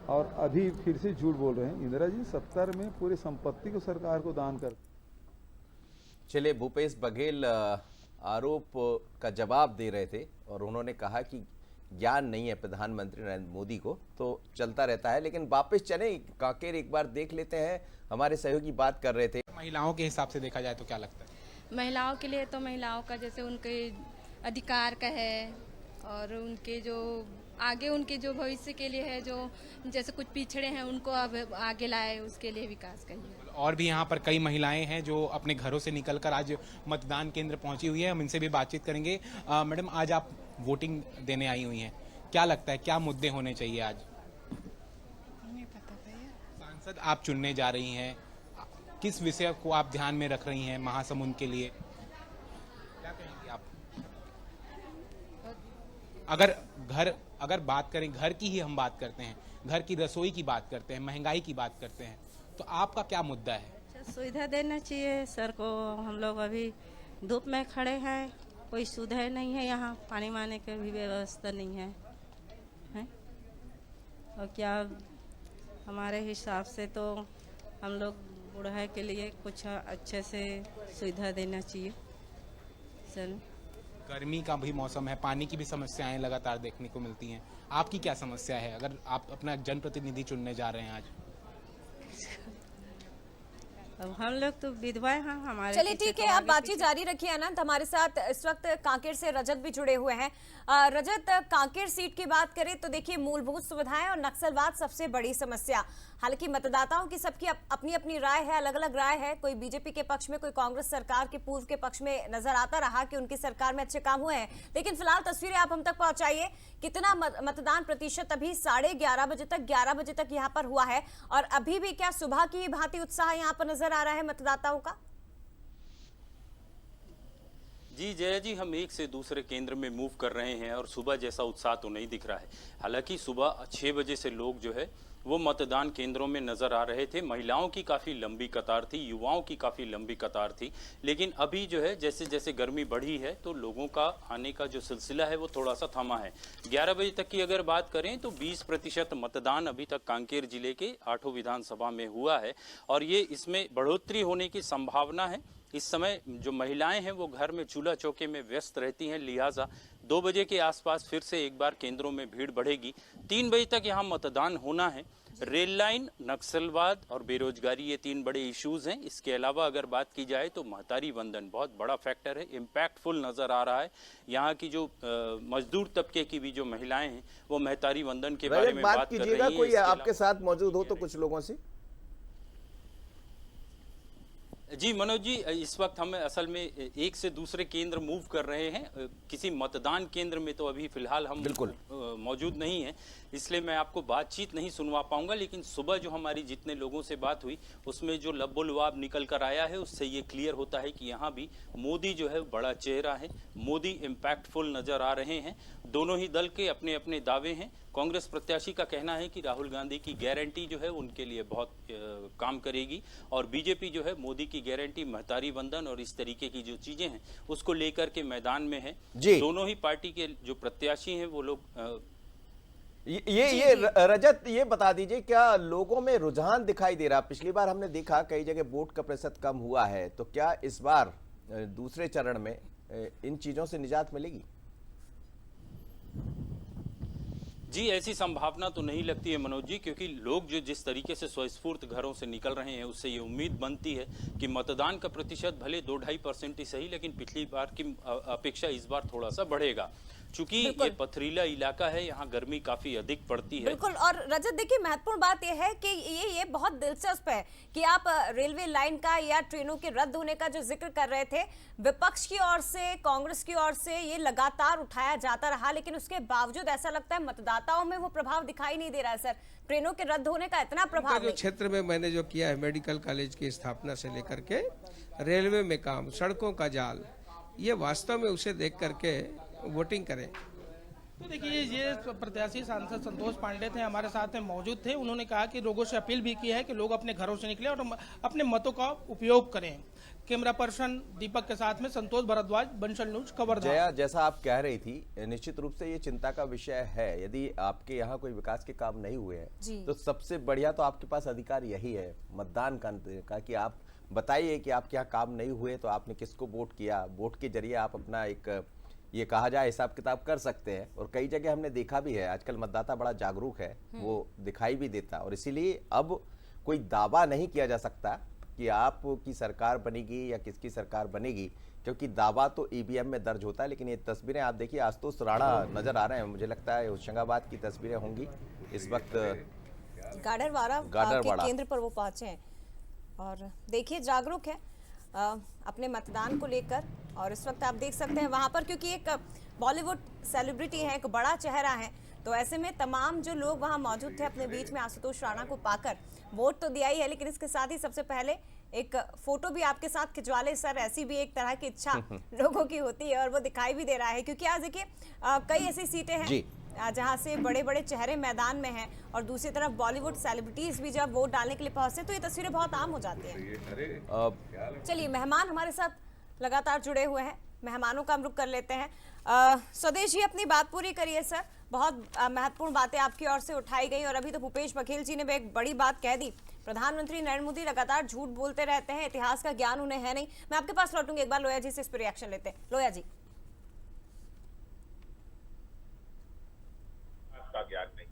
और अभी फिर से झूठ बोल रहे हैं। इंदिरा जी 70 में पूरी संपत्ति को सरकार को दान कर। चलिए, भूपेश बघेल आरोप का जवाब दे रहे थे और उन्होंने कहा कि ज्ञान नहीं है प्रधानमंत्री नरेंद्र मोदी को, तो चलता रहता है। लेकिन वापस चले कांकेर, एक बार देख लेते हैं, हमारे सहयोगी बात कर रहे थे। महिलाओं के हिसाब से देखा जाए तो क्या लगता है? महिलाओं के लिए तो महिलाओं का जैसे उनके अधिकार का है और उनके जो आगे उनके जो भविष्य के लिए है, जो जैसे कुछ पिछड़े हैं उनको अब आगे लाए, उसके लिए विकास करिए। और भी यहाँ पर कई महिलाएं हैं जो अपने घरों से निकलकर आज मतदान केंद्र पहुंची हुई है, हम इनसे भी बातचीत करेंगे। मैडम, आज आप वोटिंग देने आई हुई हैं, क्या लगता है क्या मुद्दे होने चाहिए आज? नहीं पता भैया। सांसद आप चुनने जा रही हैं, किस विषय को आप ध्यान में रख रही हैं महासमुंद के लिए, क्या कहेंगी आप? अगर बात करें, घर की ही हम बात करते हैं, घर की रसोई की बात करते हैं, महंगाई की बात करते हैं, तो आपका क्या मुद्दा है? सुविधा देना चाहिए सर को। हम लोग अभी धूप में खड़े हैं, कोई सुविधा नहीं है, यहाँ पानी माने की भी व्यवस्था नहीं है, और क्या हमारे हिसाब से तो हम लोग बूढ़ा के लिए कुछ अच्छे से सुविधा देना चाहिए सर। गर्मी का भी मौसम है, पानी की भी समस्याएं लगातार देखने को मिलती हैं, आपकी क्या समस्या है अगर आप अपना जनप्रतिनिधि चुनने जा रहे हैं आज? अब हम लोग तो विधवा हैं हमारे। चलिए ठीक है, आप बातचीत जारी रखिए। अनंत, हमारे साथ इस वक्त कांकेर से रजत भी जुड़े हुए हैं। रजत, कांकेर सीट की बात करें तो देखिए, मूलभूत सुविधाएं और नक्सलवाद सबसे बड़ी समस्या। हालांकि मतदाताओं की सबकी अपनी अपनी राय है, अलग अलग राय है, कोई बीजेपी के पक्ष में, कोई कांग्रेस सरकार के पूर्व के पक्ष में नजर आता रहा कि उनकी सरकार में अच्छे काम हुए हैं। लेकिन फिलहाल तस्वीरें आप हम तक पहुंचाइए, कितना मतदान प्रतिशत अभी 11:30 बजे तक 11 बजे तक यहाँ पर हुआ है, और अभी भी क्या सुबह की भांति उत्साह यहाँ पर नजर आ रहा है मतदाताओं का? जी जया जी, हम एक से दूसरे केंद्र में मूव कर रहे हैं और सुबह जैसा उत्साह तो नहीं दिख रहा है। हालांकि सुबह 6 बजे से लोग जो है वो मतदान केंद्रों में नजर आ रहे थे। महिलाओं की काफ़ी लंबी कतार थी, युवाओं की काफ़ी लंबी कतार थी, लेकिन अभी जो है जैसे जैसे गर्मी बढ़ी है तो लोगों का आने का जो सिलसिला है वो थोड़ा सा थमा है। 11 बजे तक की अगर बात करें तो 20% मतदान अभी तक कांकेर जिले के 8 विधानसभा में हुआ है और ये इसमें बढ़ोतरी होने की संभावना है। इस समय जो महिलाएं हैं वो घर में चूल्हा चौके में व्यस्त रहती हैं, लिहाजा 2 बजे के आसपास फिर से एक बार केंद्रों में भीड़ बढ़ेगी। 3 बजे तक यहाँ मतदान होना है। रेल लाइन, नक्सलवाद और बेरोजगारी, ये 3 बड़े इश्यूज हैं। इसके अलावा अगर बात की जाए तो महतारी वंदन बहुत बड़ा फैक्टर है, इम्पैक्टफुल नजर आ रहा है। यहाँ की जो मजदूर तबके की भी जो महिलाएं हैं वो महतारी वंदन के बारे में बात कर रही हैं। कोई आपके साथ मौजूद हो तो कुछ लोगों से जी मनोज जी, इस वक्त हम असल में एक से दूसरे केंद्र मूव कर रहे हैं। किसी मतदान केंद्र में तो अभी फिलहाल हम बिल्कुल मौजूद नहीं हैं, इसलिए मैं आपको बातचीत नहीं सुनवा पाऊंगा। लेकिन सुबह जो हमारी जितने लोगों से बात हुई उसमें जो लबोलुआब निकल कर आया है उससे ये क्लियर होता है कि यहाँ भी मोदी जो है बड़ा चेहरा है, मोदी इम्पैक्टफुल नजर आ रहे हैं। दोनों ही दल के अपने अपने दावे हैं। कांग्रेस प्रत्याशी का कहना है कि राहुल गांधी की गारंटी जो है उनके लिए बहुत काम करेगी, और बीजेपी जो है मोदी की गारंटी, महतारी वंदन और इस तरीके की जो चीजें हैं उसको लेकर के मैदान में है। दोनों ही पार्टी के जो प्रत्याशी हैं वो लोग ये रजत, ये बता दीजिए क्या लोगों में रुझान दिखाई दे रहा? पिछली बार हमने देखा कई जगह वोट का प्रतिशत कम हुआ है, तो क्या इस बार दूसरे चरण में इन चीजों से निजात मिलेगी? जी ऐसी संभावना तो नहीं लगती है मनोज जी, क्योंकि लोग जो जिस तरीके से स्वस्फूर्त घरों से निकल रहे हैं उससे ये उम्मीद बनती है कि मतदान का प्रतिशत भले 2-2.5% ही सही, लेकिन पिछली बार की अपेक्षा इस बार थोड़ा सा बढ़ेगा। चूंकि ये पथरीला इलाका है, यहाँ गर्मी काफी अधिक पड़ती है। बिल्कुल। और रजत देखिए, महत्वपूर्ण बात यह है कि ये बहुत दिलचस्प है कि आप रेलवे लाइन का या ट्रेनों के रद्द होने का जो जिक्र कर रहे थे, विपक्ष की ओर से, कांग्रेस की ओर से ये लगातार उठाया जाता रहा, लेकिन उसके बावजूद ऐसा लगता है मतदाताओं में वो प्रभाव दिखाई नहीं दे रहा है। सर, ट्रेनों के रद्द होने का इतना प्रभाव जो क्षेत्र में मैंने जो किया है, मेडिकल कॉलेज की स्थापना से लेकर के रेलवे में काम, सड़कों का जाल, ये वास्तव में उसे देख करके वोटिंग करें। तो देखिए, ये प्रत्याशी सांसद संतोष पांडे थे, हमारे साथ में मौजूद थे। उन्होंने कहा कि लोगों से अपील भी की है कि लोग अपने घरों से निकलें और अपने मतों का उपयोग करें। कैमरा पर्सन दीपक के साथ में संतोष भारद्वाज, बंसल न्यूज, कवर्धा। जया, जैसा आप कह रही थी, निश्चित रूप से ये चिंता का विषय है। यदि आपके यहाँ कोई विकास के काम नहीं हुए हैं तो सबसे बढ़िया तो आपके पास अधिकार यही है मतदान करने का, कि आप बताइए कि आपके यहाँ काम नहीं हुए तो आपने किसको वोट किया। वोट के जरिए आप अपना एक, ये कहा जाए, हिसाब किताब कर सकते हैं। और कई जगह हमने देखा भी है, आजकल मतदाता बड़ा जागरूक है, वो दिखाई भी देता। और इसीलिए अब कोई दावा नहीं किया जा सकता कि आपकी सरकार बनेगी या किसकी सरकार बनेगी, क्योंकि दावा तो ईवीएम में दर्ज होता है। लेकिन ये तस्वीरें आप देखिए, आशुतोष राणा नजर आ रहे हैं, मुझे लगता है होशंगाबाद की तस्वीरें होंगी इस वक्त। गाडरवाड़ा के केंद्र पर वो पहुंचे हैं और देखिए जागरूक है अपने मतदान को लेकर। और इस वक्त आप देख सकते हैं वहां पर, क्योंकि एक बॉलीवुड सेलिब्रिटी है, एक बड़ा चेहरा है, तो ऐसे में तमाम जो लोग वहां मौजूद थे अपने बीच में आशुतोष राणा को पाकर वोट तो दिया ही है, लेकिन इसके साथ ही सबसे पहले एक फोटो भी आपके साथ खिंचवा ले सर। ऐसी भी एक तरह की इच्छा लोगों की होती है और वो दिखाई भी दे रहा है, क्योंकि आज देखिए कई ऐसी सीटें हैं जहां से बड़े बड़े चेहरे मैदान में हैं और दूसरी तरफ बॉलीवुड सेलिब्रिटीज भी जब वोट डालने के लिए पहुंचते तो ये तस्वीरें बहुत आम हो जाती हैं। चलिए, मेहमान हमारे साथ लगातार जुड़े हुए हैं, मेहमानों का हम रुख कर लेते हैं। स्वदेश जी, अपनी बात पूरी करिए सर। बहुत महत्वपूर्ण बातें आपकी ओर से उठाई गई और अभी तो भूपेश बघेल जी ने भी एक बड़ी बात कह दी। प्रधानमंत्री नरेंद्र मोदी लगातार झूठ बोलते रहते हैं, इतिहास का ज्ञान उन्हें है नहीं। मैं आपके पास लौटूंगी, एक बार लोया जी से इस पर रिएक्शन लेते हैं। लोया जी। का ज्ञान नहीं,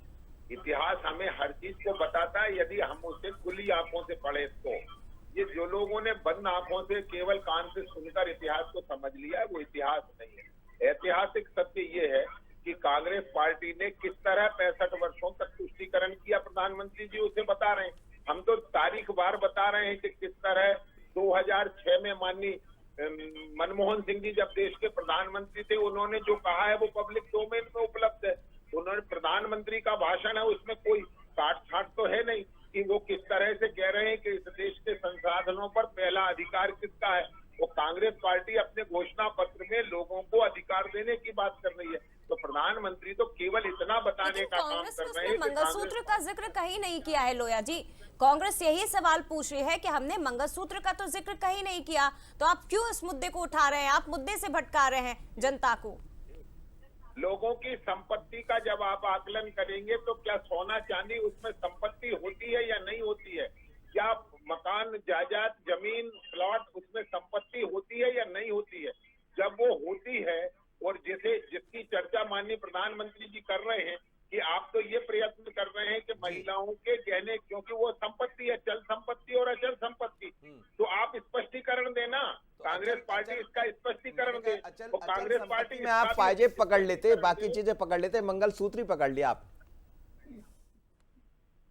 इतिहास हमें हर चीज को बताता है यदि हम उसे खुली आंखों से पढ़े तो। ये जो लोगों ने बंद आंखों से केवल कान से सुनकर इतिहास को समझ लिया है, वो इतिहास नहीं है। ऐतिहासिक सत्य ये है कि कांग्रेस पार्टी ने किस तरह 65 वर्षों तक तुष्टीकरण किया, प्रधानमंत्री जी उसे बता रहे हैं। हम तो तारीख बार बता रहे हैं कि किस तरह 2006 में माननीय मनमोहन सिंह जी जब देश के प्रधानमंत्री थे, उन्होंने जो कहा है वो पब्लिक डोमेन में उपलब्ध है। उन्होंने प्रधानमंत्री का भाषण है, उसमें कोई काट छाट तो है नहीं कि वो किस तरह से कह रहे हैं कि इस देश के संसाधनों पर पहला अधिकार किसका है। वो कांग्रेस पार्टी अपने घोषणा पत्र में लोगों को अधिकार देने की बात कर रही है, तो प्रधानमंत्री तो केवल इतना बताने का काम कर रहे हैं। मंगलसूत्र का जिक्र कहीं नहीं किया है लोया जी। कांग्रेस यही सवाल पूछ रही है कि हमने मंगलसूत्र का तो जिक्र कहीं नहीं किया, तो आप क्यों इस मुद्दे को उठा रहे हैं? आप मुद्दे से भटका रहे हैं जनता को। लोगों की संपत्ति का जब आप आकलन करेंगे तो क्या सोना चांदी उसमें संपत्ति होती है या नहीं होती है? क्या मकान, जायदाद, जमीन, प्लॉट उसमें संपत्ति होती है या नहीं होती है? जब वो होती है, और जिसकी चर्चा माननीय प्रधानमंत्री जी कर रहे हैं कि आप तो ये प्रयत्न कर रहे हैं कि महिलाओं के गहने, क्योंकि वो संपत्ति है, चल संपत्ति और अचल संपत्ति, तो आप स्पष्टीकरण देना। कांग्रेस पार्टी इसका स्पष्टीकरण दे। तो कांग्रेस पार्टी में आप पाजेब पकड़ लेते, बाकी चीजें पकड़ लेते, मंगलसूत्र ही पकड़ लिया आप।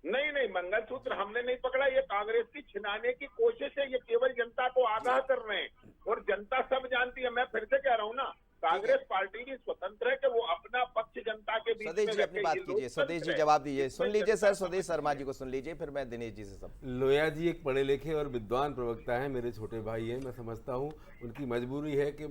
नहीं, मंगलसूत्र हमने नहीं पकड़ा, ये कांग्रेस की छिनाने की कोशिश है। ये केवल जनता को गुमराह कर रहे हैं और जनता सब जानती है। मैं फिर से कह रहा हूँ ना, कांग्रेस पार्टी भी स्वतंत्र है कि वो अपना पक्ष जनता के बीच स्वदेश जी अपनी बात कीजिए, स्वदेश जी जवाब दीजिए। सुन लीजिए सर, स्वदेश शर्मा जी को सुन लीजिए, फिर मैं दिनेश जी से सब। लोया जी एक पढ़े लिखे और विद्वान प्रवक्ता हैं, मेरे छोटे भाई हैं, मैं समझता हूं उनकी मजबूरी है कि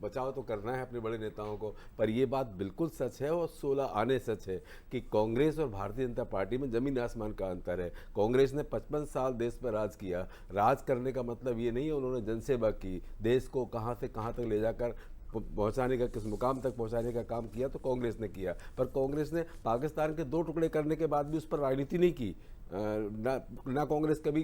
बचाव तो करना है अपने बड़े नेताओं को, पर ये बात बिल्कुल सच है और 16 आने सच है कि कांग्रेस और भारतीय जनता पार्टी में जमीन आसमान का अंतर है। कांग्रेस ने 55 साल देश पर राज किया। राज करने का मतलब ये नहीं है उन्होंने जनसेवा की, देश को कहाँ से कहाँ तक ले जाकर पहुंचाने का, किस मुकाम तक पहुंचाने का काम किया तो कांग्रेस ने किया। पर कांग्रेस ने पाकिस्तान के 2 टुकड़े करने के बाद भी उस पर राजनीति नहीं की। ना कांग्रेस कभी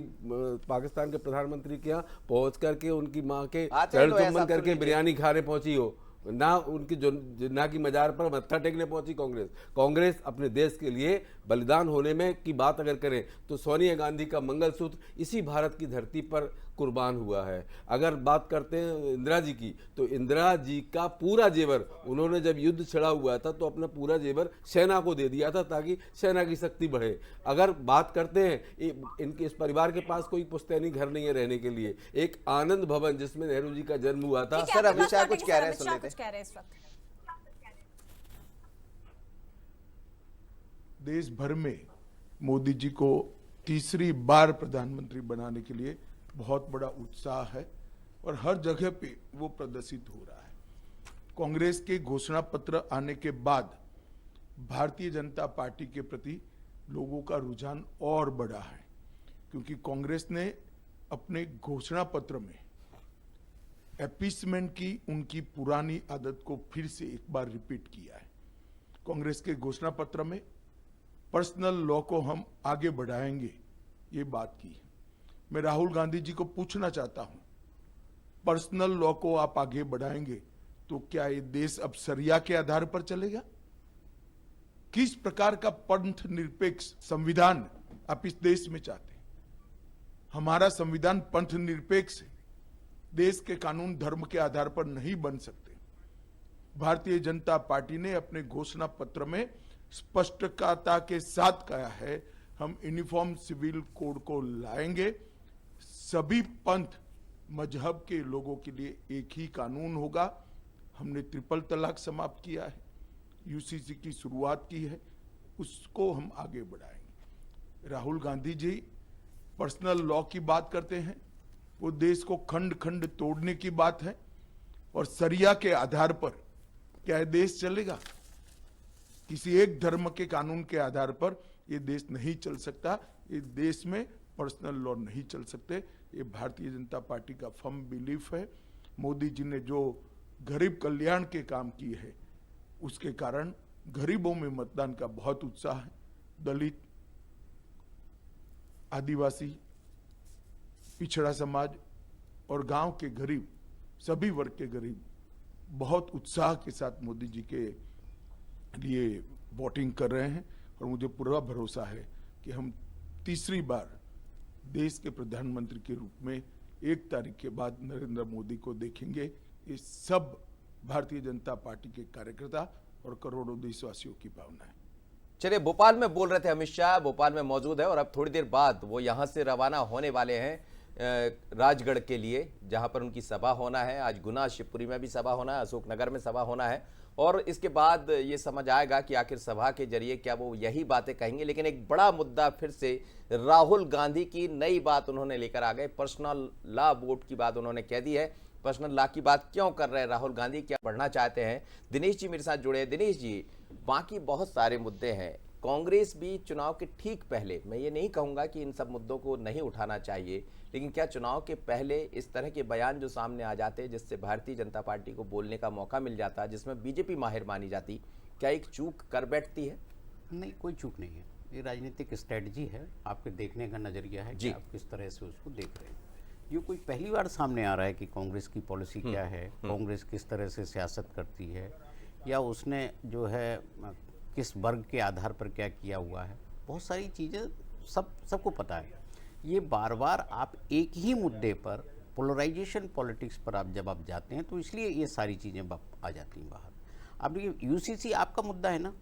पाकिस्तान के प्रधानमंत्री के यहाँ पहुंच करके उनकी माँ के चरण चुम्बन करके बिरयानी खाने पहुंची हो, ना उनकी जिन्ना की मजार पर मत्था टेकने पहुंची कांग्रेस अपने देश के लिए बलिदान होने में की बात अगर करें तो सोनिया गांधी का मंगलसूत्र इसी भारत की धरती पर कुर्बान हुआ है। अगर बात करते हैं इंदिरा जी की, तो इंदिरा जी का पूरा जेवर उन्होंने जब युद्ध छिड़ा हुआ था तो अपना पूरा जेवर सेना को दे दिया था ताकि सेना की शक्ति बढ़े। अगर बात करते हैं इनके इस परिवार के पास कोई पुश्तैनी घर नहीं है रहने के लिए, एक आनंद भवन जिसमें नेहरू जी का जन्म हुआ था। सर अमित शाह कुछ कह रहे हैं, सुन लेते हैं। देश भर में मोदी जी को तीसरी बार प्रधानमंत्री बनाने के लिए बहुत बड़ा उत्साह है और हर जगह पे वो प्रदर्शित हो रहा है। कांग्रेस के घोषणा पत्र आने के बाद भारतीय जनता पार्टी के प्रति लोगों का रुझान और बढ़ा है, क्योंकि कांग्रेस ने अपने घोषणा पत्र में अपीसमेंट की उनकी पुरानी आदत को फिर से एक बार रिपीट किया है। कांग्रेस के घोषणा पत्र में पर्सनल लॉ को हम आगे बढ़ाएंगे ये बात की है। मैं राहुल गांधी जी को पूछना चाहता हूं, पर्सनल लॉ को आप आगे बढ़ाएंगे तो क्या ये देश अब शरिया के आधार पर चलेगा? किस प्रकार का पंथ निरपेक्ष संविधान आप इस देश में चाहते हैं? हमारा संविधान पंथ निरपेक्ष है। देश के कानून धर्म के आधार पर नहीं बन सकते। भारतीय जनता पार्टी ने अपने घोषणा पत्र में स्पष्टता के साथ कहा है, हम यूनिफॉर्म सिविल कोड को लाएंगे, सभी पंथ मजहब के लोगों के लिए एक ही कानून होगा। हमने ट्रिपल तलाक समाप्त किया है, यूसीसी की शुरुआत की है, उसको हम आगे बढ़ाएंगे। राहुल गांधी जी पर्सनल लॉ की बात करते हैं, वो देश को खंड खंड तोड़ने की बात है और शरिया के आधार पर क्या ये देश चलेगा? किसी एक धर्म के कानून के आधार पर ये देश नहीं चल सकता। ये देश में पर्सनल लॉ नहीं चल सकते। ये भारतीय जनता पार्टी का फर्म बिलीफ है। मोदी जी ने जो गरीब कल्याण के काम किए हैं उसके कारण गरीबों में मतदान का बहुत उत्साह है। दलित, आदिवासी, पिछड़ा समाज और गांव के गरीब, सभी वर्ग के गरीब बहुत उत्साह के साथ मोदी जी के लिए वोटिंग कर रहे हैं और मुझे पूरा भरोसा है कि हम तीसरी बार देश के प्रधानमंत्री के रूप में 1 तारीख के बाद नरेंद्र मोदी को देखेंगे। ये सब भारतीय जनता पार्टी के कार्यकर्ता और करोड़ों देशवासियों की भावना है। चलिए, भोपाल में बोल रहे थे अमित शाह, भोपाल में मौजूद है और अब थोड़ी देर बाद वो यहां से रवाना होने वाले हैं राजगढ़ के लिए, जहां पर उनकी सभा होना है। आज गुना, शिवपुरी में भी सभा होना है, अशोकनगर में सभा होना है और इसके बाद ये समझ आएगा कि आखिर सभा के जरिए क्या वो यही बातें कहेंगे। लेकिन एक बड़ा मुद्दा फिर से राहुल गांधी की नई बात उन्होंने लेकर आ गए। पर्सनल लॉ वोट की बात उन्होंने कह दी है। पर्सनल लॉ की बात क्यों कर रहे हैं राहुल गांधी, क्या बढ़ना चाहते हैं? दिनेश जी मेरे साथ जुड़े हैं। दिनेश जी, बाकी बहुत सारे मुद्दे हैं। कांग्रेस भी चुनाव के ठीक पहले, मैं ये नहीं कहूंगा कि इन सब मुद्दों को नहीं उठाना चाहिए, लेकिन क्या चुनाव के पहले इस तरह के बयान जो सामने आ जाते जिससे भारतीय जनता पार्टी को बोलने का मौका मिल जाता, जिसमें बीजेपी माहिर मानी जाती, क्या एक चूक कर बैठती है? नहीं, कोई चूक नहीं है। ये राजनीतिक स्ट्रेटजी है, आपके देखने का नजरिया है कि आप किस तरह से उसको देख रहे हैं। ये कोई पहली बार सामने आ रहा है कि कांग्रेस की पॉलिसी क्या है, कांग्रेस किस तरह से सियासत करती है, या उसने जो है किस वर्ग के आधार पर क्या किया हुआ है। बहुत सारी चीज़ें सबको पता है। ये बार बार आप एक ही मुद्दे पर, पोलराइजेशन पॉलिटिक्स पर आप जब जाते हैं तो इसलिए ये सारी चीज़ें आ जाती हैं बाहर। अब देखिए, यूसीसी आपका मुद्दा है ना,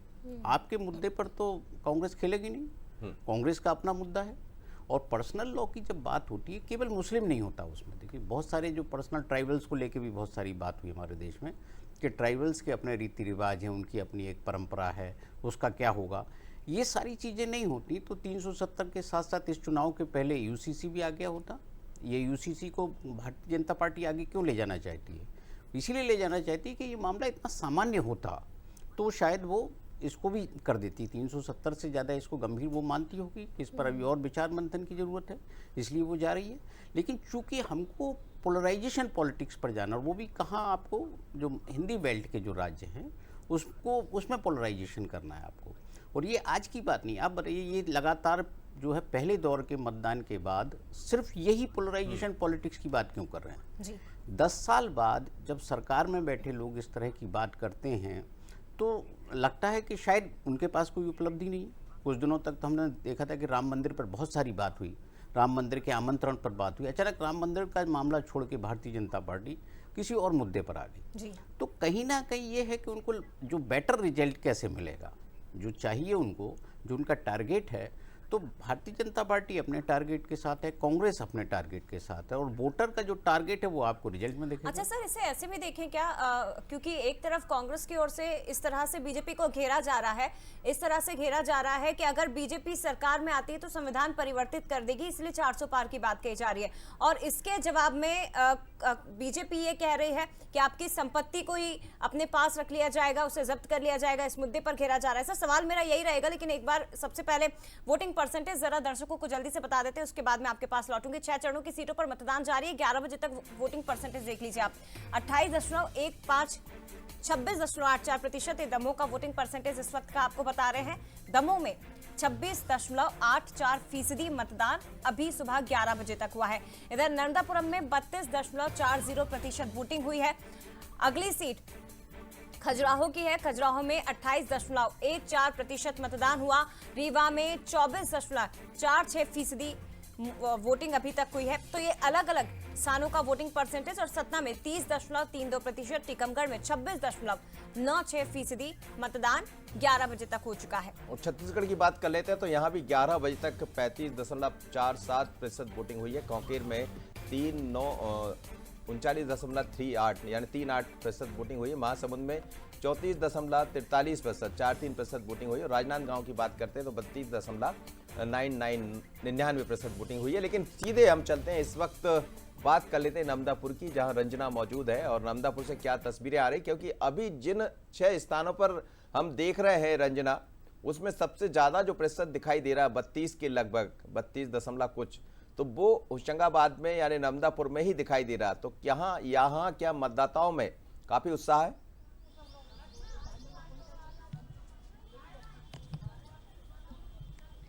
आपके मुद्दे पर तो कांग्रेस खेलेगी नहीं। कांग्रेस का अपना मुद्दा है। और पर्सनल लॉ की जब बात होती है, केवल मुस्लिम नहीं होता उसमें। देखिए, कि बहुत सारे जो पर्सनल ट्राइबल्स को लेके भी बहुत सारी बात हुई हमारे देश में कि ट्राइबल्स के अपने रीति रिवाज हैं, उनकी अपनी एक परंपरा है, उसका क्या होगा। ये सारी चीज़ें नहीं होती तो 370 के साथ साथ इस चुनाव के पहले यूसीसी भी आ गया होता। ये यूसीसी को भारतीय जनता पार्टी आगे क्यों ले जाना चाहती है? इसीलिए ले जाना चाहती है कि ये मामला इतना सामान्य होता तो शायद वो इसको भी कर देती। 370 से ज़्यादा इसको गंभीर वो मानती होगी कि इस पर अभी और विचार मंथन की ज़रूरत है, इसलिए वो जा रही है। लेकिन चूंकि हमको पोलराइजेशन पॉलिटिक्स पर जाना, और वो भी कहाँ, आपको जो हिंदी बेल्ट के जो राज्य हैं उसको उसमें पोलराइजेशन करना है आपको। और ये आज की बात नहीं, आप बताइए ये लगातार जो है पहले दौर के मतदान के बाद सिर्फ यही पोलराइजेशन पॉलिटिक्स की बात क्यों कर रहे हैं जी? 10 साल बाद जब सरकार में बैठे लोग इस तरह की बात करते हैं तो लगता है कि शायद उनके पास कोई उपलब्धि नहीं। कुछ दिनों तक तो हमने देखा था कि राम मंदिर पर बहुत सारी बात हुई, राम मंदिर के आमंत्रण पर बात हुई, अचानक राम मंदिर का मामला छोड़ के भारतीय जनता पार्टी किसी और मुद्दे पर आ गई। तो कहीं ना कहीं ये है कि उनको जो बेटर रिजल्ट कैसे मिलेगा, जो चाहिए उनको, जो उनका टारगेट है, तो भारतीय जनता पार्टी अपने टारगेट के साथ है, कांग्रेस अपने टारगेट के साथ है, और वोटर का जो टारगेट है वो आपको रिजल्ट में देखेगा। अच्छा सर, इसे ऐसे भी देखें क्या, क्योंकि एक तरफ कांग्रेस की ओर से इस तरह से बीजेपी को घेरा जा रहा है, इस तरह से घेरा जा रहा है कि अगर बीजेपी सरकार में आती है तो संविधान परिवर्तित कर देगी, इसलिए 400 पार की बात कही जा रही है। और इसके जवाब में बीजेपी ये कह रही है कि आपकी संपत्ति को ही अपने पास रख लिया जाएगा, उसे जब्त कर लिया जाएगा। इस मुद्दे पर घेरा जा रहा है। सर, सवाल मेरा यही रहेगा, लेकिन एक बार सबसे पहले वोटिंग परसेंटेज जरा दर्शकों को जल्दी से बता देते हैं, उसके बाद मैं आपके पास लौटूंगी। 6 चरणों की सीटों पर मतदान जारी है। 11 बजे तक वोटिंग परसेंटेज देख लीजिए आप, 28.15, 26.84%। दमोह का वोटिंग परसेंटेज इस वक्त का आपको बता रहे हैं। दमोह में 26.84% मतदान अभी सुबह 11 बजे तक हुआ है। इधर नर्मदापुरम में 32.40% वोटिंग हुई है। अगली सीट खजुराहो की है। खजुराहो में 28.14% मतदान हुआ। रीवा में 24.46% वोटिंग अभी तक हुई है। तो ये अलग अलग स्थानों का वोटिंग परसेंटेज। और सतना में 30.32%, टीकमगढ़ में 26.96% मतदान 11 बजे तक हो चुका है। और छत्तीसगढ़ की बात कर लेते हैं तो यहाँ भी 11 बजे तक 35.47% वोटिंग हुई है। कांकेर में 39.38 यानी 38% वोटिंग हुई है। महासमुंद में 34.43%, 43% वोटिंग हुई है। राजनांदगांव की बात करते हैं तो 32.99% वोटिंग हुई है। लेकिन सीधे हम चलते हैं, इस वक्त बात कर लेते हैं नर्मदापुर की, जहां रंजना मौजूद है। और नर्मदापुर से क्या तस्वीरें आ रही, क्योंकि अभी जिन 6 स्थानों पर हम देख रहे हैं रंजना, उसमें सबसे ज्यादा जो प्रतिशत दिखाई दे रहा है 32 के लगभग 32 कुछ, तो वो होशंगाबाद में यानी नर्मदापुर में ही दिखाई दे रहा। तो यहाँ क्या मतदाताओं में काफी उत्साह है?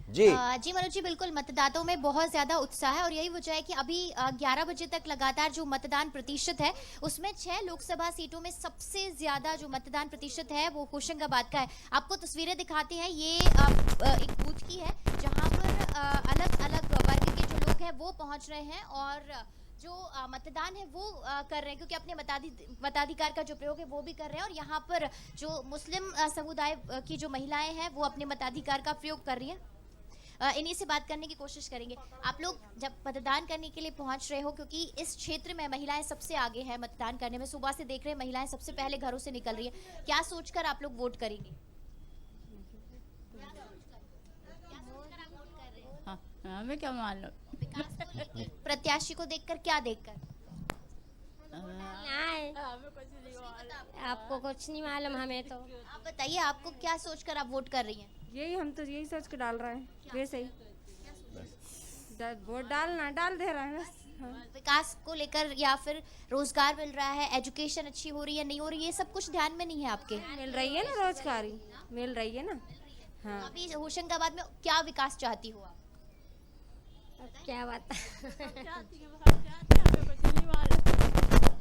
जी मनोज जी, बिल्कुल मतदाताओं में बहुत ज्यादा उत्साह है। और यही वजह है कि अभी 11 बजे तक लगातार जो मतदान प्रतिशत है उसमें 6 लोकसभा सीटों में सबसे ज्यादा जो मतदान प्रतिशत है वो होशंगाबाद का है। आपको तस्वीरें दिखाते हैं, ये एक बूथ की है जहां पर अलग अलग वर्ग के जो लोग हैं वो पहुंच रहे हैं और जो मतदान है वो कर रहे हैं, क्योंकि अपने मताधिकार का जो प्रयोग है वो भी कर रहे हैं। और यहाँ पर जो मुस्लिम समुदाय की जो महिलाएं हैं वो अपने मताधिकार का प्रयोग कर रही है। इन्हीं से बात करने की कोशिश करेंगे। आप लोग जब मतदान करने के लिए पहुंच रहे हो, क्योंकि इस क्षेत्र में महिलाएं सबसे आगे हैं मतदान करने में, सुबह से देख रहे हैं महिलाएं सबसे पहले घरों से निकल रही है, क्या सोचकर आप लोग वोट करेंगे? हमें क्या मालूम, प्रत्याशी को देखकर, क्या देखकर? आपको कुछ नहीं मालूम, हमें तो। आप बताइए, आपको क्या सोचकर आप वोट कर रही हैं? यही, हम तो यही सोच के डाल रहे हैं, वैसे ही वोट डाल दे रहे हैं। विकास को लेकर या फिर रोजगार मिल रहा है, एजुकेशन अच्छी हो रही है, नहीं हो रही है, सब कुछ ध्यान में नहीं है आपके? मिल रही है ना, रोजगारी मिल रही है ना। हाँ। अभी होशंगाबाद में क्या विकास चाहती हो आप? क्या बात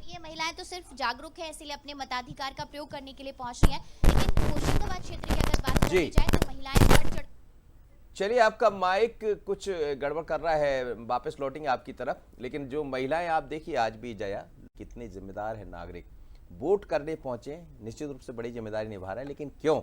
ये महिलाएं तो सिर्फ जागरूक है, इसलिए अपने मताधिकार का प्रयोग करने के लिए पहुंच रही हैं। लेकिन होशंगाबाद क्षेत्र की अगर बात की जाए तो महिलाएं बढ़ चढ़। चलिए, आपका माइक कुछ गड़बड़ कर रहा है, वापस लौटेंगे आपकी तरफ। लेकिन जो महिलाएं आप देखिए, आज भी जया कितनी जिम्मेदार है नागरिक, वोट करने पहुंचे, निश्चित रूप से बड़ी जिम्मेदारी निभा रहे हैं। लेकिन क्यों,